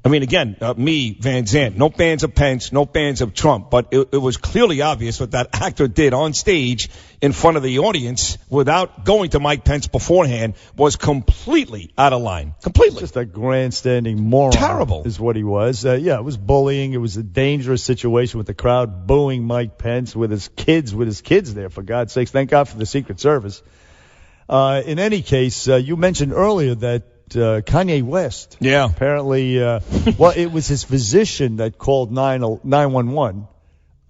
I mean, again, me, Van Zandt, no fans of Pence, no fans of Trump. But it was clearly obvious what that actor did on stage in front of the audience without going to Mike Pence beforehand was completely out of line. Completely. Just a grandstanding moron. Terrible. Is what he was. It was bullying. It was a dangerous situation with the crowd booing Mike Pence with his kids there, for God's sakes. Thank God for the Secret Service. In any case, you mentioned earlier that Kanye West. Yeah. Apparently, it was his physician that called 911.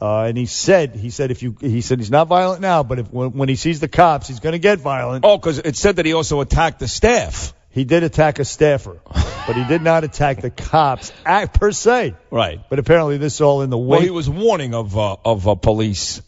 And he said he's not violent now, but when he sees the cops, he's going to get violent. Oh, because it said that he also attacked the staff. He did attack a staffer, but he did not attack the cops per se. Right. But apparently this is all in the way. Well, he was warning of police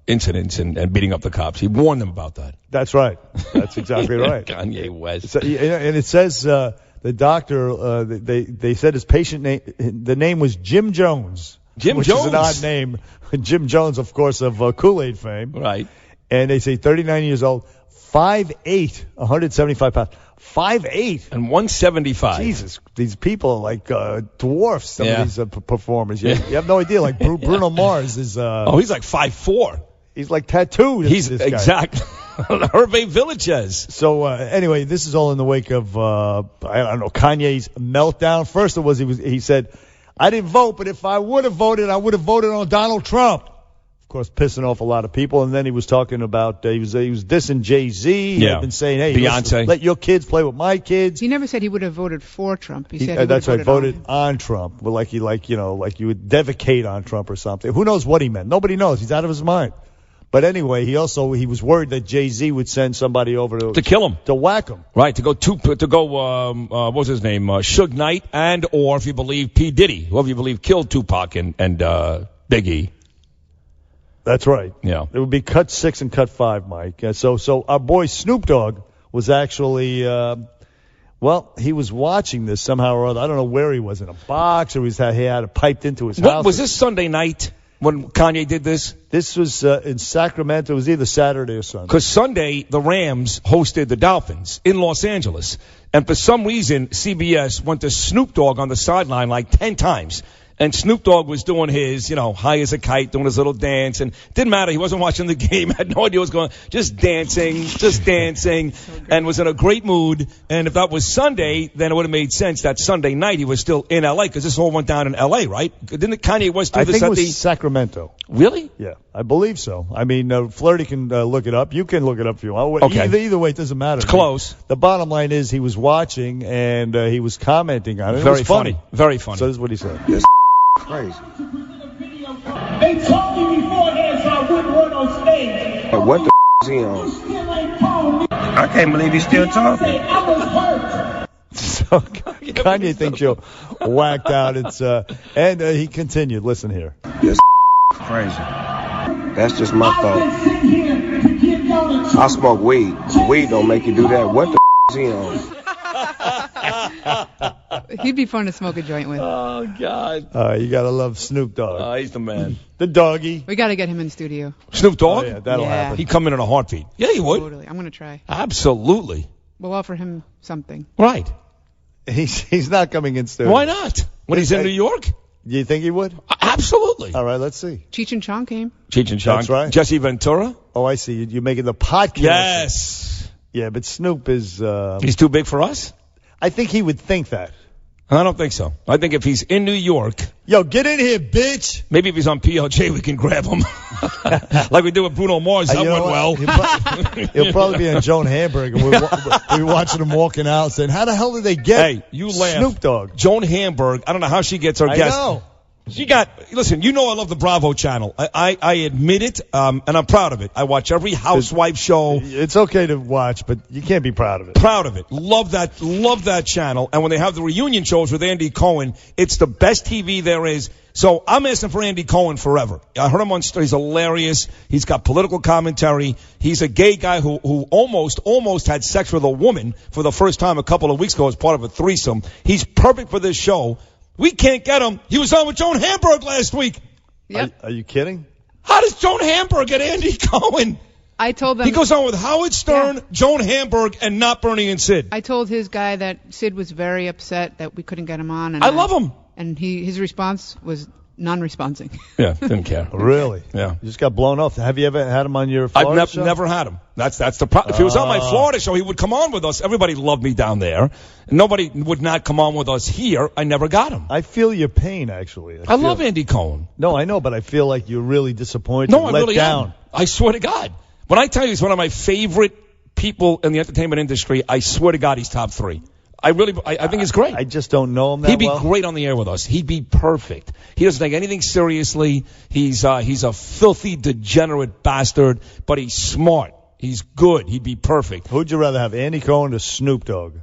incidents and beating up the cops. He warned them about that. That's right. That's exactly right. Kanye West. So, and it says the doctor, they said his patient name, the name was Jim Jones. Which is an odd name. Jim Jones, of course, of Kool-Aid fame. Right. And they say 39 years old, 5'8", 175 pounds. 5'8". And 175. Jesus, these people are like dwarfs, some of these performers. You have no idea. Like Bruno Mars is... he's like 5'4". He's like tattooed. He's this guy. Exactly. Hervé Villachez. So anyway, this is all in the wake of, I don't know, Kanye's meltdown. First it was he said... I didn't vote, but if I would have voted, I would have voted on Donald Trump. of course, pissing off a lot of people. And then he was talking about he was dissing Jay-Z. Yeah. He'd been saying, hey, Beyonce. let your kids play with my kids. He never said he would have voted for Trump. He said that's right, voted on on Trump. Well, like you would defecate on Trump or something. Who knows what he meant? Nobody knows. He's out of his mind. But anyway, he was worried that Jay-Z would send somebody over to kill him, to whack him. Right, to go what was his name? Suge Knight, and or if you believe P. Diddy, whoever you believe killed Tupac and Big E. That's right. Yeah. It would be cut 6 and cut 5, Mike. So our boy Snoop Dogg was actually, he was watching this somehow or other. I don't know where he was, in a box, or he had it piped into his house. Was this Sunday night when Kanye did this? This was in Sacramento. It was either Saturday or Sunday. Because Sunday, the Rams hosted the Dolphins in Los Angeles. And for some reason, CBS went to Snoop Dogg on the sideline like 10 times. And Snoop Dogg was doing his, high as a kite, doing his little dance. And it didn't matter. He wasn't watching the game. Had no idea what was going on. Just dancing, and was in a great mood. And if that was Sunday, then it would have made sense that Sunday night he was still in L.A. because this all went down in L.A., right? Didn't Kanye West do this I think it was Sacramento. Really? Yeah, I believe so. I mean, Flirty can look it up. You can look it up if you want. Okay. Either way, it doesn't matter. It's close. The bottom line is he was watching, and he was commenting on it. Very it was funny. Very funny. So this is what he said. Crazy. They told me beforehand so I wouldn't run on stage. What the is he on? I can't believe he's still talking. So Kanye thinks you're whacked out. And he continued. Listen here. This crazy. That's just my thought. I smoke weed. Weed don't make you do that. What the is he on? He'd be fun to smoke a joint with. Oh, God. You got to love Snoop Dogg. He's the man. The doggy. We got to get him in the studio. Snoop Dogg? Oh, yeah, that'll happen. He'd come in a heartbeat. Yeah, he would. Totally. I'm going to try. Absolutely. We'll offer him something. Right. He's not coming in studio. Why not? When he's in New York? Do you think he would? Absolutely. All right, let's see. Cheech and Chong came. Cheech and Chong. That's right. Jesse Ventura? Oh, I see. You're making the podcast. Yes. Yeah, but Snoop is... he's too big for us? I think he would think that. I don't think so. I think if he's in New York... Yo, get in here, bitch! Maybe if he's on PLJ, we can grab him. Like we did with Bruno Mars. That went well. He'll probably be on Joan Hamburg, and we're watching him walking out saying, how the hell did they get you laugh. Snoop Dogg? Joan Hamburg, I don't know how she gets her guests. I know. Listen, I love the Bravo channel. I admit it, and I'm proud of it. I watch every housewife show. It's okay to watch, but you can't be proud of it. Proud of it. Love that channel. And when they have the reunion shows with Andy Cohen, it's the best TV there is. So I'm asking for Andy Cohen forever. I heard him on stage. He's hilarious. He's got political commentary. He's a gay guy who almost had sex with a woman for the first time a couple of weeks ago as part of a threesome. He's perfect for this show. We can't get him. He was on with Joan Hamburg last week. Yep. Are you kidding? How does Joan Hamburg get Andy Cohen? I told them... He goes on with Howard Stern, Joan Hamburg, and not Bernie and Sid. I told his guy that Sid was very upset that we couldn't get him on. And I love him. And his response was non-responsing. Yeah, didn't care. Really? Yeah. You just got blown off. Have you ever had him on your Florida show? I've never had him. That's the problem. If he was on my Florida show, he would come on with us. Everybody loved me down there. Nobody would not come on with us here. I never got him. I feel your pain, actually. I love Andy Cohen. No, I know, but I feel like you're really disappointed. No, I let really down. am. I swear to God. When I tell you he's one of my favorite people in the entertainment industry, I swear to God he's top 3. I think he's great. I just don't know him that He'd be well. great on the air with us. He'd be perfect. He doesn't take anything seriously. He's a filthy, degenerate bastard, but he's smart. He's good. He'd be perfect. Who'd you rather have, Andy Cohen or Snoop Dogg?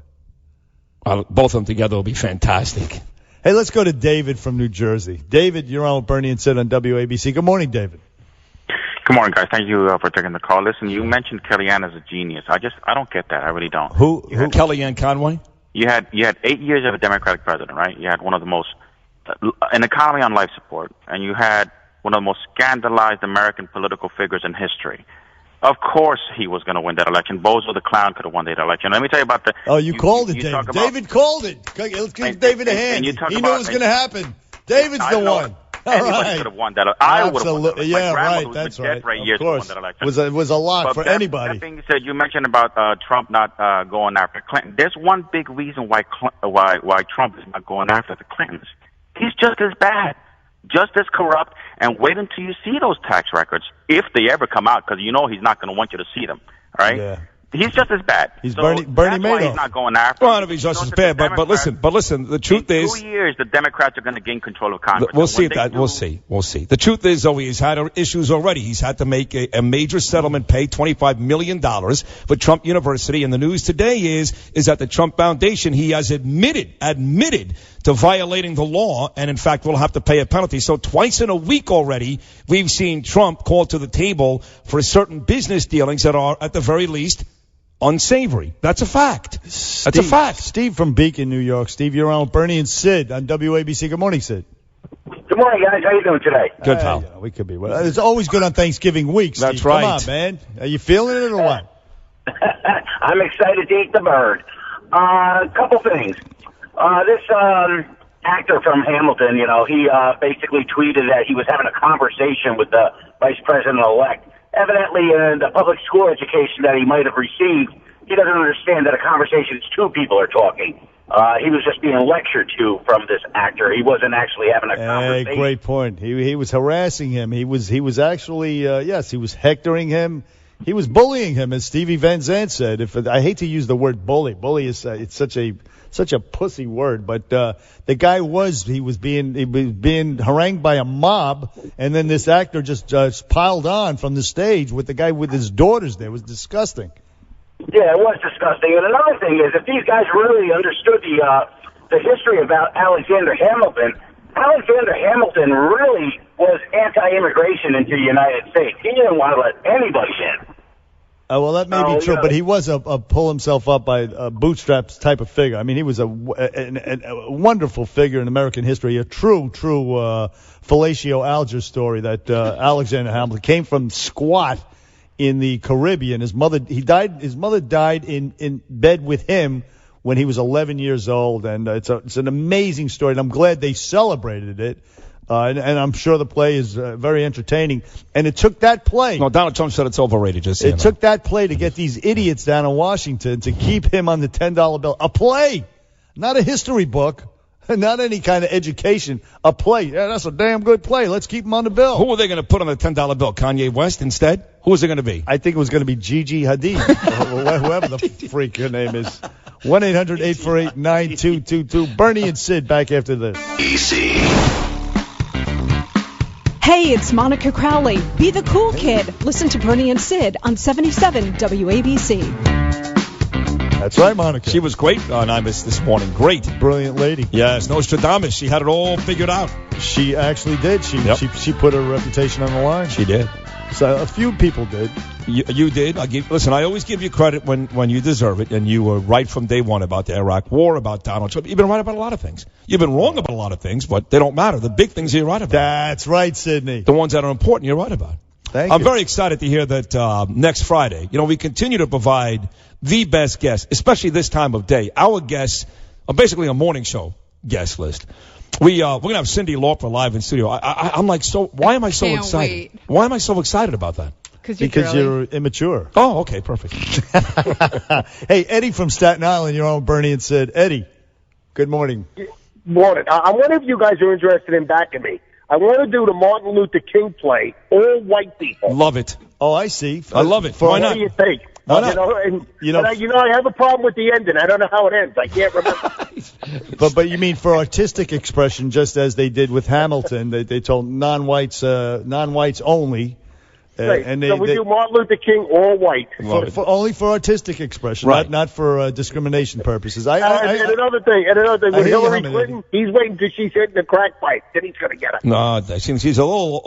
Both of them together would be fantastic. Hey, let's go to David from New Jersey. David, you're on with Bernie and Sid on WABC. Good morning, David. Good morning, guys. Thank you for taking the call. Listen, you mentioned Kellyanne as a genius. I don't get that. I really don't. Who Kellyanne Conway? You had 8 years of a Democratic president, right? You had one of the most an economy on life support, and you had one of the most scandalized American political figures in history. Of course, he was going to win that election. Bozo the Clown could have won that election. Let me tell you about the. Oh, you called it, David. David called it. Let's give David a hand. He knew it was going to happen. David's the one. Anybody could have won that. I would have won that. Yeah, right. That's right. Of course. It was a lot for anybody. That being said, you mentioned about Trump not going after Clinton. There's one big reason why Trump is not going after the Clintons. He's just as bad. just as corrupt, and wait until you see those tax records, if they ever come out, because you know he's not going to want you to see them, all right? Yeah. He's just as bad. He's so Bernie that's why Madoff. he's not going after him. Well, he's just as bad, but listen, the truth in is... 2 years, the Democrats are going to gain control of Congress. We'll see that. We'll see. The truth is, though, he's had issues already. He's had to make a major settlement, pay $25 million for Trump University. And the news today is that the Trump Foundation, he has admitted to violating the law, and in fact will have to pay a penalty. So twice in a week already, we've seen Trump called to the table for certain business dealings that are, at the very least, unsavory. That's a fact. That's a fact. Steve from Beacon, New York. Steve, you're on with Bernie and Sid on WABC. Good morning, Sid. Good morning, guys. How you doing today? Good, pal. Yeah, we could be. Well, it's always good on Thanksgiving week, Steve. That's right. Come on, man. Are you feeling it or what? I'm excited to eat the bird. Couple things. This actor from Hamilton, he basically tweeted that he was having a conversation with the vice president-elect. Evidently, in the public school education that he might have received, he doesn't understand that a conversation is two people are talking. He was just being lectured to from this actor. He wasn't actually having a conversation. Hey, great point. He was harassing him. He was actually, he was hectoring him. He was bullying him, as Stevie Van Zandt said. I hate to use the word bully. Bully is it's such a pussy word, but the guy was being harangued by a mob, and then this actor just piled on from the stage with the guy with his daughters there. It was disgusting. Yeah, it was disgusting. And another thing is, if these guys really understood the history about Alexander Hamilton really was anti-immigration into the United States. He didn't want to let anybody in. Well, that may be true, but he was a pull himself up by bootstraps type of figure. I mean, he was a wonderful figure in American history, a true fellatio Alger story that Alexander Hamilton came from squat in the Caribbean. His mother died in bed with him when he was 11 years old, and it's an amazing story, and I'm glad they celebrated it. And I'm sure the play is very entertaining. And it took that play. No, Donald Trump said it's overrated. It took that play to get these idiots down in Washington to keep him on the $10 bill. A play, not a history book, not any kind of education. A play. Yeah, that's a damn good play. Let's keep him on the bill. Who were they going to put on the $10 bill? Kanye West instead? Who was it going to be? I think it was going to be Gigi Hadid, or whoever the freak her name is. 1-800-848-9222. Bernie and Sid back after this. Easy. Hey, it's Monica Crowley. Be the cool kid. Listen to Bernie and Sid on 77 WABC. That's right, Monica. She was great on Imus this morning. Great. Brilliant lady. Yes, Nostradamus. She had it all figured out. She actually did. She put her reputation on the line. She did. So a few people did. You did. Listen, I always give you credit when you deserve it, and you were right from day one about the Iraq War, about Donald Trump. You've been right about a lot of things. You've been wrong about a lot of things, but they don't matter. The big things you're right about. That's right, Sidney. The ones that are important, you're right about. I'm very excited to hear that next Friday, we continue to provide the best guests, especially this time of day. Our guests are basically a morning show guest list. We're gonna have Cyndi Lauper live in studio. I'm like, why am I so excited? Wait. Why am I so excited about that? Because you're immature. Oh, okay, perfect. Hey, Eddie from Staten Island, you're on Bernie and Sid. Eddie, good morning. Morning. I wonder if you guys are interested in backing me. I want to do the Martin Luther King play, all white people. Love it. Oh, I see. I love it. Why not? What do you think? Why not? I have a problem with the ending. I don't know how it ends. I can't remember. But you mean for artistic expression, just as they did with Hamilton, they told non-whites only. Right. And so we do Martin Luther King all white. Only for artistic expression, right. not for discrimination purposes. And another thing, with Hillary Clinton, he's waiting till she's hitting the crack pipe. Then he's going to get her. No, she's a little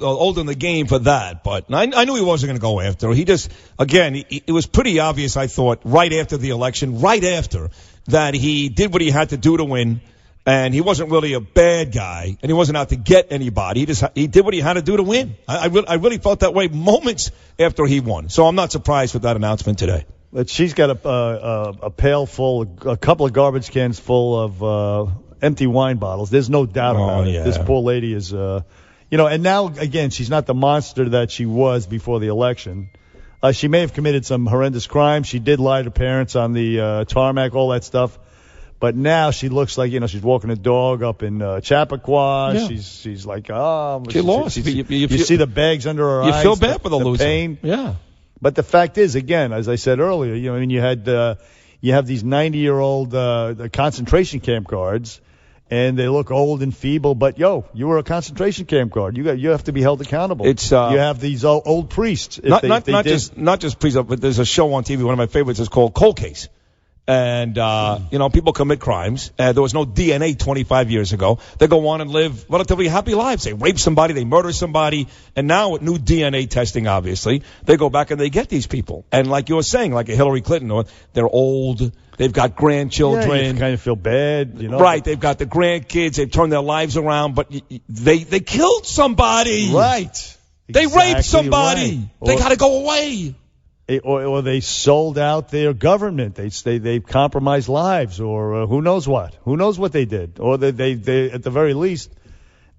old in the game for that. But I knew he wasn't going to go after her. He just, again, it was pretty obvious, I thought, right after the election, that he did what he had to do to win. And he wasn't really a bad guy, and he wasn't out to get anybody. He did what he had to do to win. I really felt that way moments after he won. So I'm not surprised with that announcement today. But she's got a pail full, a couple of garbage cans full of empty wine bottles. There's no doubt about it. This poor lady is, and now again, she's not the monster that she was before the election. She may have committed some horrendous crimes. She did lie to parents on the tarmac, all that stuff. But now she looks like, she's walking a dog up in Chappaqua. Yeah. She's like, oh. She lost. You see the bags under her eyes. You feel bad for the loser. Pain. Yeah. But the fact is, again, as I said earlier, you have these 90-year-old concentration camp guards, and they look old and feeble. But you were a concentration camp guard. You have to be held accountable. You have these old priests. Not just priests, but there's a show on TV. One of my favorites is called Cold Case. And, people commit crimes. There was no DNA 25 years ago. They go on and live relatively happy lives. They rape somebody, they murder somebody. And now with new DNA testing, obviously, they go back and they get these people. And like you were saying, like a Hillary Clinton, they're old, they've got grandchildren. Yeah, you kind of feel bad, Right, they've got the grandkids, they've turned their lives around, but they killed somebody. Right. They raped somebody. Right. They got to go away. Or they sold out their government. They compromised lives, or who knows what? Who knows what they did? Or they at the very least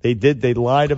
they lied to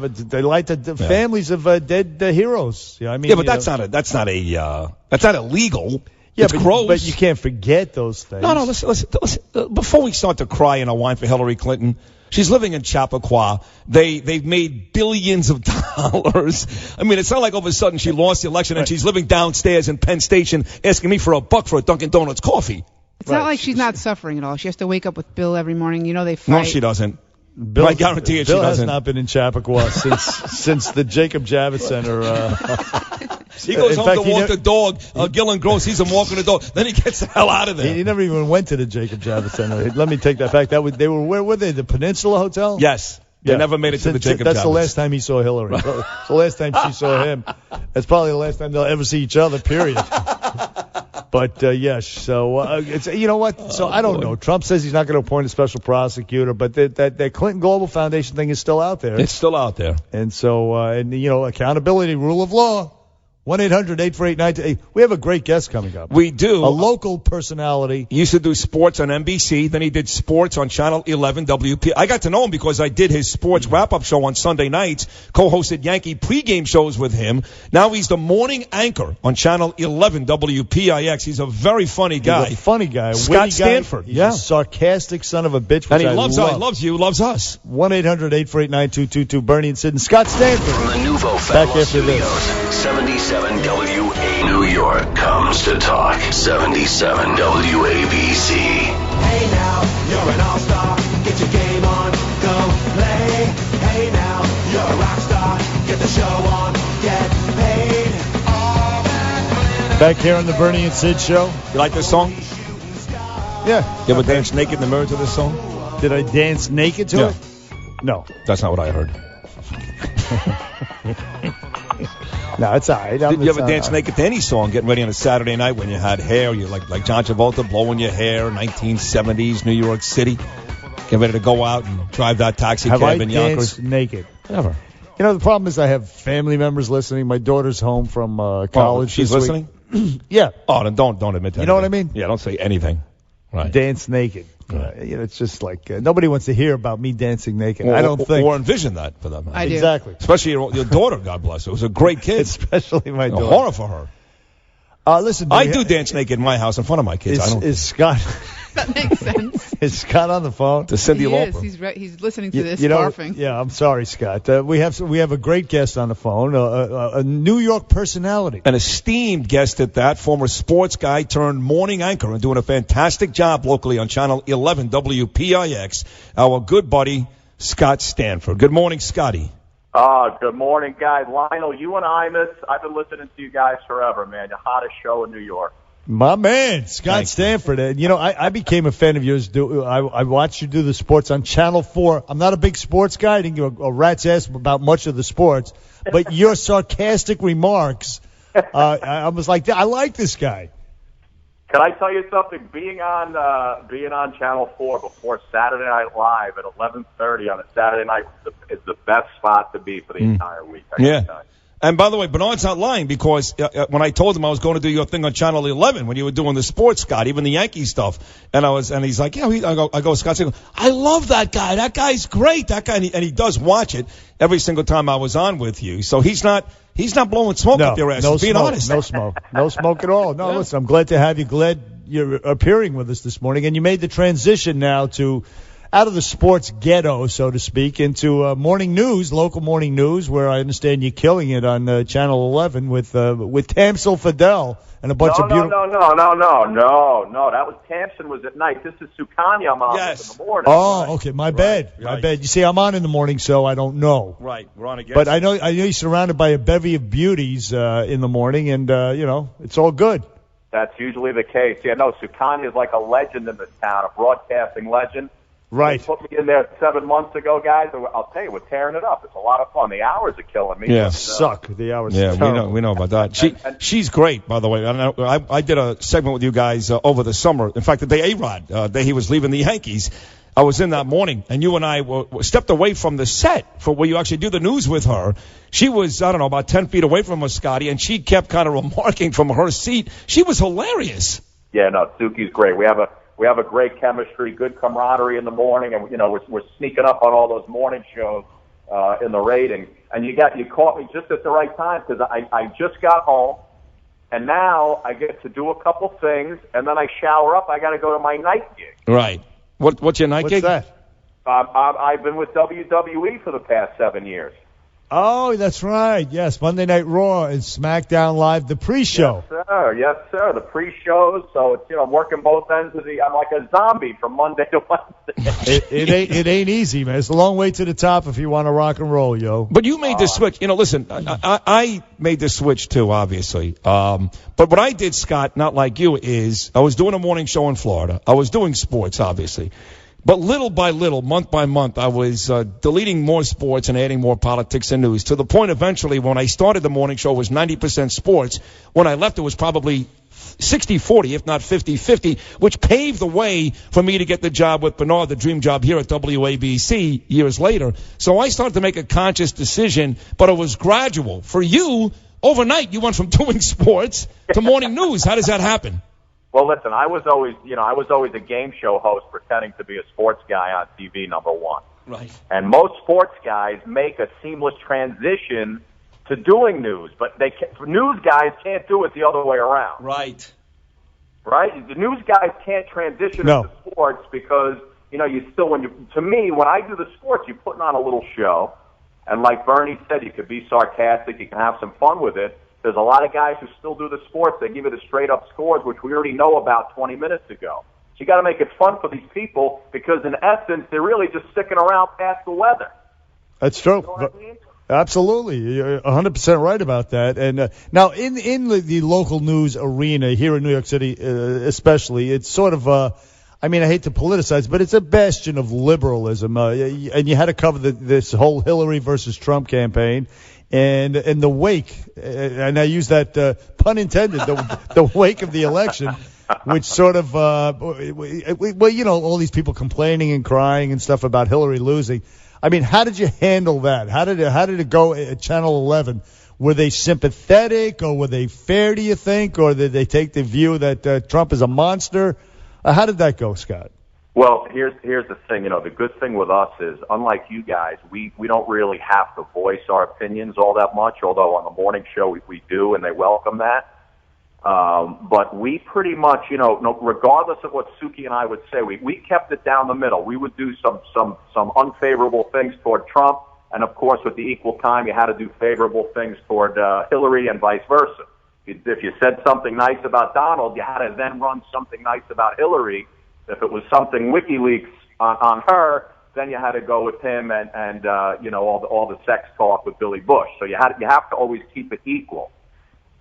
the families of dead heroes. But that's not illegal. Yeah, it's gross. But you can't forget those things. No, listen. Before we start to cry and whine for Hillary Clinton, she's living in Chappaqua. They've made billions of dollars. I mean, it's not like all of a sudden she lost the election and she's living downstairs in Penn Station asking me for $1 for a Dunkin' Donuts coffee. It's not like she's not suffering at all. She has to wake up with Bill every morning. They fight. No, she doesn't. Bill, I guarantee you she Bill doesn't. has not been in Chappaqua since the Jacob Javits Center. He goes home to walk the dog. Gillen Gross sees him walking the dog. Then he gets the hell out of there. He never even went to the Jacob Javits Center. Let me take that back. Where were they? The Peninsula Hotel? Yes. They never made it to the Jacob Javits. That's the last time he saw Hillary. It's the last time she saw him. That's probably the last time they'll ever see each other, period. But, yes, so, it's, you know what? So, I don't know. Trump says he's not going to appoint a special prosecutor, but that Clinton Global Foundation thing is still out there. It's still out there. And so, accountability, rule of law. 1-800-848-9288. We have a great guest coming up. We do. A local personality. He used to do sports on NBC. Then he did sports on Channel 11 WP. I got to know him because I did his sports wrap-up show on Sunday nights, co-hosted Yankee pregame shows with him. Now he's the morning anchor on Channel 11 WPIX. He's a very funny guy. He's a funny guy. Scott Stanford. He's a sarcastic son of a bitch, which and he loves you, loves us. 1-800-848-9222. Bernie and Sid and Scott Stanford. From the Nouveau Back Federal after this. Studios, 77 WA New York comes to talk. 77 WABC. Hey now, you're an all-star. Get your game on, go play. Hey now, you're a rock star. Get the show on, get paid. Back here on the Bernie and Sid show. You like this song? Yeah. You ever dance naked in the mirror to this song? Did I dance naked to it? No. That's not what I heard. No, it's all right. Did you ever dance naked to any song getting ready on a Saturday night when you had hair? You like John Travolta blowing your hair, 1970s New York City, getting ready to go out and drive that taxi cab in Yonkers? Have I danced naked? Never. The problem is I have family members listening. My daughter's home from college. She's listening? Yeah. Oh, then don't admit that. You know what I mean? Yeah, don't say anything. Right. Dance naked. It's just like nobody wants to hear about me dancing naked. I don't think. Or envision that for them. I do. Exactly. Especially your daughter, God bless her. It was a great kid. Especially my daughter. A horror for her. Listen, I do dance naked in my house in front of my kids. Is Scott? That makes sense. Is Scott on the phone? To Cindy Lauper. He's listening to this, barfing. Yeah, I'm sorry, Scott. We have a great guest on the phone, a New York personality. An esteemed guest at that, former sports guy turned morning anchor and doing a fantastic job locally on Channel 11 WPIX, our good buddy, Scott Stanford. Good morning, Scotty. Good morning, guys. Lionel, you and Imus, I've been listening to you guys forever, man. The hottest show in New York. My man, Scott Stanford. And, I became a fan of yours. I watched you do the sports on Channel 4. I'm not a big sports guy. I didn't give a rat's ass about much of the sports. But your sarcastic remarks, I was like, I like this guy. Can I tell you something? Being on Channel 4 before Saturday Night Live at 11:30 on a Saturday night is the best spot to be for the entire week. I can tell you. And by the way, Bernard's not lying because when I told him I was going to do your thing on Channel 11 when you were doing the sports, Scott, even the Yankee stuff, and he's like, yeah, I go, Scott, I love that guy. That guy's great. That guy, and he does watch it every single time I was on with you. So he's not blowing smoke up your ass. No being smoke, honest. no smoke, no smoke at all. No, listen, I'm glad to have you. Glad you're appearing with us this morning, and you made the transition now to out of the sports ghetto, so to speak, into morning news, local morning news, where I understand you're killing it on Channel 11 with Tamsil Fidel and a bunch of beautiful. No. That was Tamsin was at night. This is Sukanya I'm on in the morning. Oh, okay. My bad. You see, I'm on in the morning, so I don't know. Right. We're on again. But I know you're surrounded by a bevy of beauties in the morning, and it's all good. That's usually the case. Yeah, no, Sukanya is like a legend in this town, a broadcasting legend. Right. They put me in there 7 months ago, guys. I'll tell you, we're tearing it up. It's a lot of fun. The hours are killing me. Yeah, but, suck. The hours. Yeah, are we know about that. She's great, by the way. I did a segment with you guys over the summer. In fact, the day A-Rod, day he was leaving the Yankees, I was in that morning, and you and I were stepped away from the set for where you actually do the news with her. She was, I don't know, about 10 feet away from us, Scotty, and she kept kind of remarking from her seat. She was hilarious. Yeah, no, Suki's great. We have a great chemistry, good camaraderie in the morning, and we're sneaking up on all those morning shows in the ratings. And you caught me just at the right time because I just got home, and now I get to do a couple things, and then I shower up. I got to go to my night gig. Right. What's your night gig? What's that? I've been with WWE for the past 7 years. Oh, that's right. Yes, Monday Night Raw and SmackDown Live, the pre-show. Yes, sir. The pre-shows. So it's I'm working both ends of I'm like a zombie from Monday to Wednesday. It ain't easy, man. It's a long way to the top if you want to rock and roll, yo. But you made the switch. Listen, I made the switch too, obviously. But what I did, Scott, not like you, is I was doing a morning show in Florida. I was doing sports, obviously. But little by little, month by month, I was deleting more sports and adding more politics and news to the point eventually when I started the morning show it was 90% sports. When I left, it was probably 60-40, if not 50-50, which paved the way for me to get the job with Bernard, the dream job here at WABC years later. So I started to make a conscious decision, but it was gradual. For you, overnight, you went from doing sports to morning news. How does that happen? Well, listen, I was always a game show host pretending to be a sports guy on TV, number one. Right. And most sports guys make a seamless transition to doing news, but news guys can't do it the other way around. Right. Right? The news guys can't transition into sports because, you still, when I do the sports, you're putting on a little show. And like Bernie said, you could be sarcastic, you can have some fun with it. There's a lot of guys who still do the sports. They give you the straight-up scores, which we already know about 20 minutes ago. So you got to make it fun for these people because, in essence, they're really just sticking around past the weather. That's true. You know what I mean? Absolutely. You're 100% right about that. And now, in the local news arena here in New York City especially, it's sort of I hate to politicize, but it's a bastion of liberalism. And you had to cover this whole Hillary versus Trump campaign. And in the wake, and I use that pun intended, the wake of the election, which sort of, all these people complaining and crying and stuff about Hillary losing. How did you handle that? How did it go at Channel 11? Were they sympathetic or were they fair, do you think? Or did they take the view that Trump is a monster? How did that go, Scott? Well, here's the thing. The good thing with us is, unlike you guys, we don't really have to voice our opinions all that much, although on the morning show we do, and they welcome that. But we pretty much, regardless of what Suki and I would say, we kept it down the middle. We would do some unfavorable things toward Trump, and of course, with the equal time, you had to do favorable things toward Hillary and vice versa. If you said something nice about Donald, you had to then run something nice about Hillary. If it was something WikiLeaks on her, then you had to go with him and all the sex talk with Billy Bush. So you have to always keep it equal.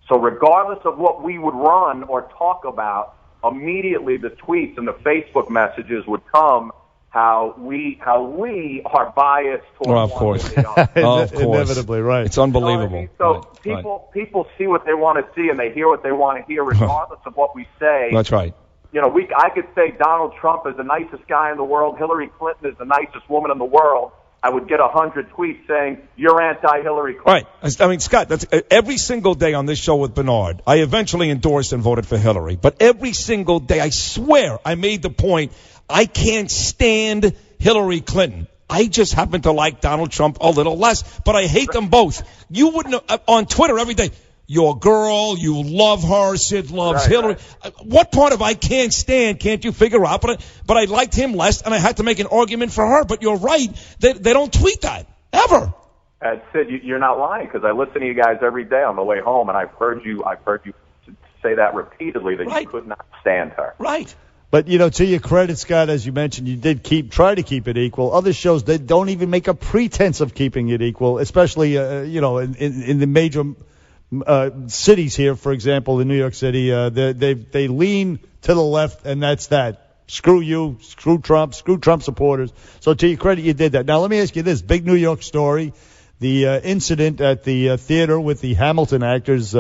So regardless of what we would run or talk about, immediately the tweets and the Facebook messages would come how we are biased toward of course. Of course. Inevitably, right. It's unbelievable. So people see what they want to see and they hear what they want to hear regardless of what we say. That's right. I could say Donald Trump is the nicest guy in the world, Hillary Clinton is the nicest woman in the world, I would get 100 tweets saying, you're anti-Hillary Clinton. Right. I mean, Scott, that's every single day on this show with Bernard, I eventually endorsed and voted for Hillary. But every single day, I swear, I made the point, I can't stand Hillary Clinton. I just happen to like Donald Trump a little less, but I hate them both. You wouldn't, on Twitter every day, your girl, you love her, Sid loves Hillary. Right. What part of I can't stand can't you figure out? But I liked him less, and I had to make an argument for her. But you're right, they don't tweet that, ever. Sid, you're not lying, because I listen to you guys every day on the way home, and I've heard you say that repeatedly, that you could not stand her. Right. But, to your credit, Scott, as you mentioned, you did try to keep it equal. Other shows, they don't even make a pretense of keeping it equal, especially, in the major cities here, for example, in New York City, they lean to the left, and that's that. Screw you, screw Trump supporters. So to your credit, you did that. Now, let me ask you this. Big New York story, the incident at the theater with the Hamilton actors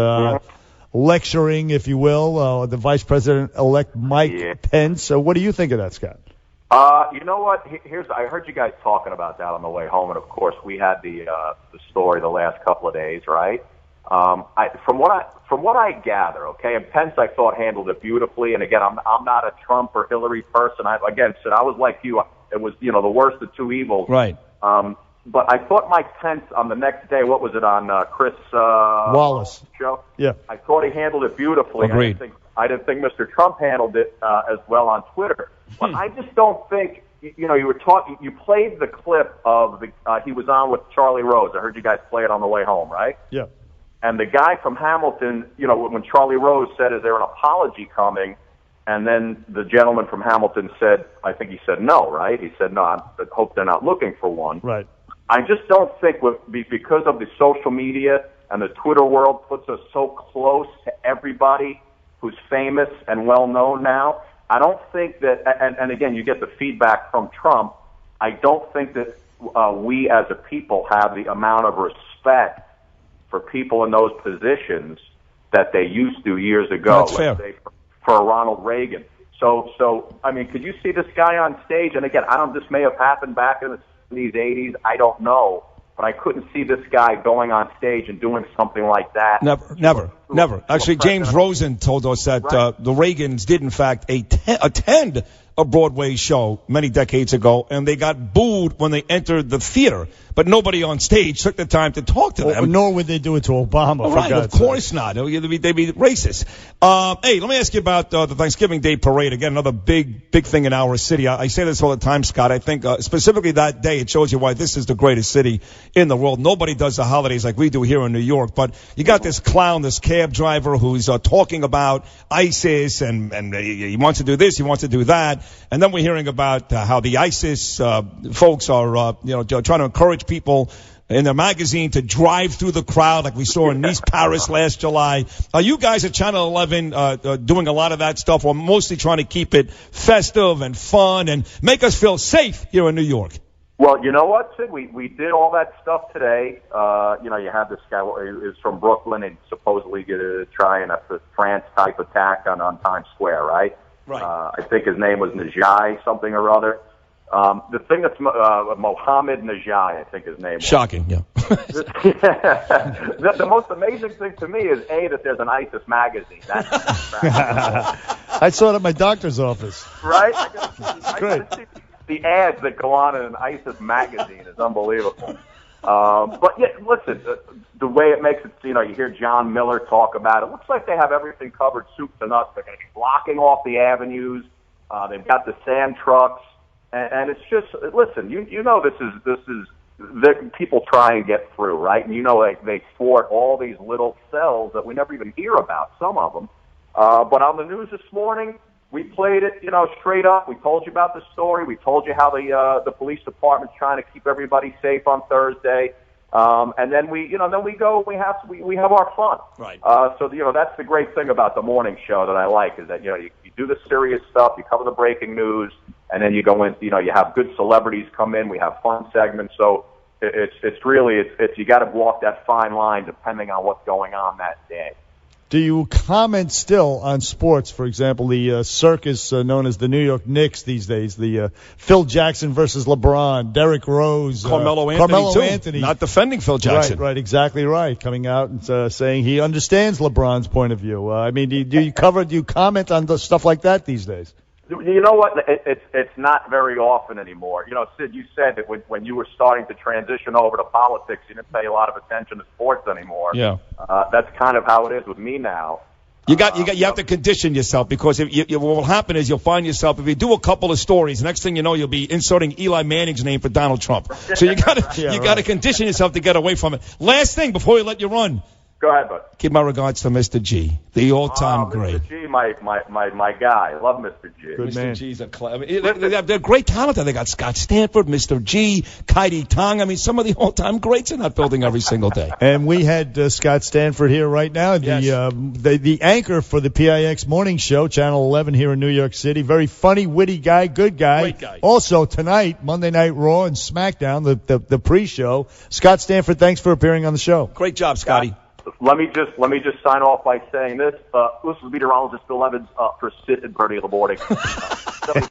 lecturing, if you will, the Vice President-elect Mike Pence. So what do you think of that, Scott? You know what? I heard you guys talking about that on the way home, and of course we had the story the last couple of days, right? From what I gather, okay, and Pence I thought handled it beautifully. And again, I'm not a Trump or Hillary person. I was like you. It was the worst of two evils. Right. But I thought Mike Pence on the next day, what was it on Chris Wallace show? Yeah. I thought he handled it beautifully. Agreed. I didn't think Mr. Trump handled it as well on Twitter. But I just don't think. You played the clip of he was on with Charlie Rose. I heard you guys play it on the way home, right? Yeah. And the guy from Hamilton, when Charlie Rose said, is there an apology coming? And then the gentleman from Hamilton said, I think he said no, right? He said, no, I hope they're not looking for one. Right. I just don't think because of the social media and the Twitter world puts us so close to everybody who's famous and well-known now, I don't think that, and again, you get the feedback from Trump, I don't think that we as a people have the amount of respect for people in those positions that they used to years ago. That's fair. Say for Ronald Reagan. So I mean, could you see this guy on stage? And again, this may have happened back in the 70s, 80s. I don't know. But I couldn't see this guy going on stage and doing something like that. Never. Actually, James Rosen told us that the Reagans did, in fact, attend a Broadway show many decades ago, and they got booed when they entered the theater. But nobody on stage took the time to talk to them. Nor would they do it to Obama. Right, of course not. They'd be racist. Hey, let me ask you about the Thanksgiving Day Parade. Again, another big thing in our city. I say this all the time, Scott. I think specifically that day, it shows you why this is the greatest city in the world. Nobody does the holidays like we do here in New York. But you got this clown, this cab driver who's talking about ISIS, and he wants to do this, he wants to do that. And then we're hearing about how the ISIS folks are trying to encourage people in their magazine to drive through the crowd like we saw in Nice, Paris last July. Are you guys at Channel 11 doing a lot of that stuff, or mostly trying to keep it festive and fun and make us feel safe here in New York? Well, you know what, Sid? We did all that stuff today. You had this guy who's from Brooklyn and supposedly going to try a France-type attack on Times Square, right? Right. I think his name was Najai, something or other. The thing that's Mohammed Najai, I think his name was. Shocking, yeah. The most amazing thing to me is, that there's an ISIS magazine. I saw it at my doctor's office. Right? Great. The ads that go on in an ISIS magazine is unbelievable. But yeah, listen, the way it makes it, you hear John Miller talk about it. It looks like they have everything covered, soup to nuts. They're going to be blocking off the avenues. They've got the sand trucks, and it's just, listen, this is the people try and get through, right? And they thwart all these little cells that we never even hear about, some of them. But on the news this morning, we played it, straight up. We told you about the story. We told you how the police department's trying to keep everybody safe on Thursday. And then we go. We have our fun. Right. So that's the great thing about the morning show that I like, is that you do the serious stuff, you cover the breaking news, and then you go in. You have good celebrities come in. We have fun segments. So it's really you got to walk that fine line depending on what's going on that day. Do you comment still on sports? For example, the circus known as the New York Knicks these days, the Phil Jackson versus LeBron, Derrick Rose, Carmelo Anthony, too. Anthony. Not defending Phil Jackson. Right, exactly right. Coming out and saying he understands LeBron's point of view. I mean, do you comment on the stuff like that these days? You know what? It's not very often anymore. You know, Sid, you said that when you were starting to transition over to politics, you didn't pay a lot of attention to sports anymore. Yeah. That's kind of how it is with me now. You have to condition yourself, because what will happen is you'll find yourself, if you do a couple of stories, next thing you know, you'll be inserting Eli Manning's name for Donald Trump. So you got to condition yourself to get away from it. Last thing before we let you run. Go ahead, bud. Give my regards to Mr. G, the all-time great. Mr. G, my guy. I love Mr. G. Good man. Mr. G's a clever. They're great talent. They got Scott Stanford, Mr. G, Kaidi Tong. I mean, some of the all-time greats in that building every single day. And we had Scott Stanford here right now, the anchor for the PIX morning show, Channel 11 here in New York City. Very funny, witty guy, good guy. Great guy. Also tonight, Monday Night Raw and SmackDown, the pre-show. Scott Stanford, thanks for appearing on the show. Great job, Scotty. Let me just sign off by saying this. This is Meteorologist Bill Evans for Sid and Bernie in the morning.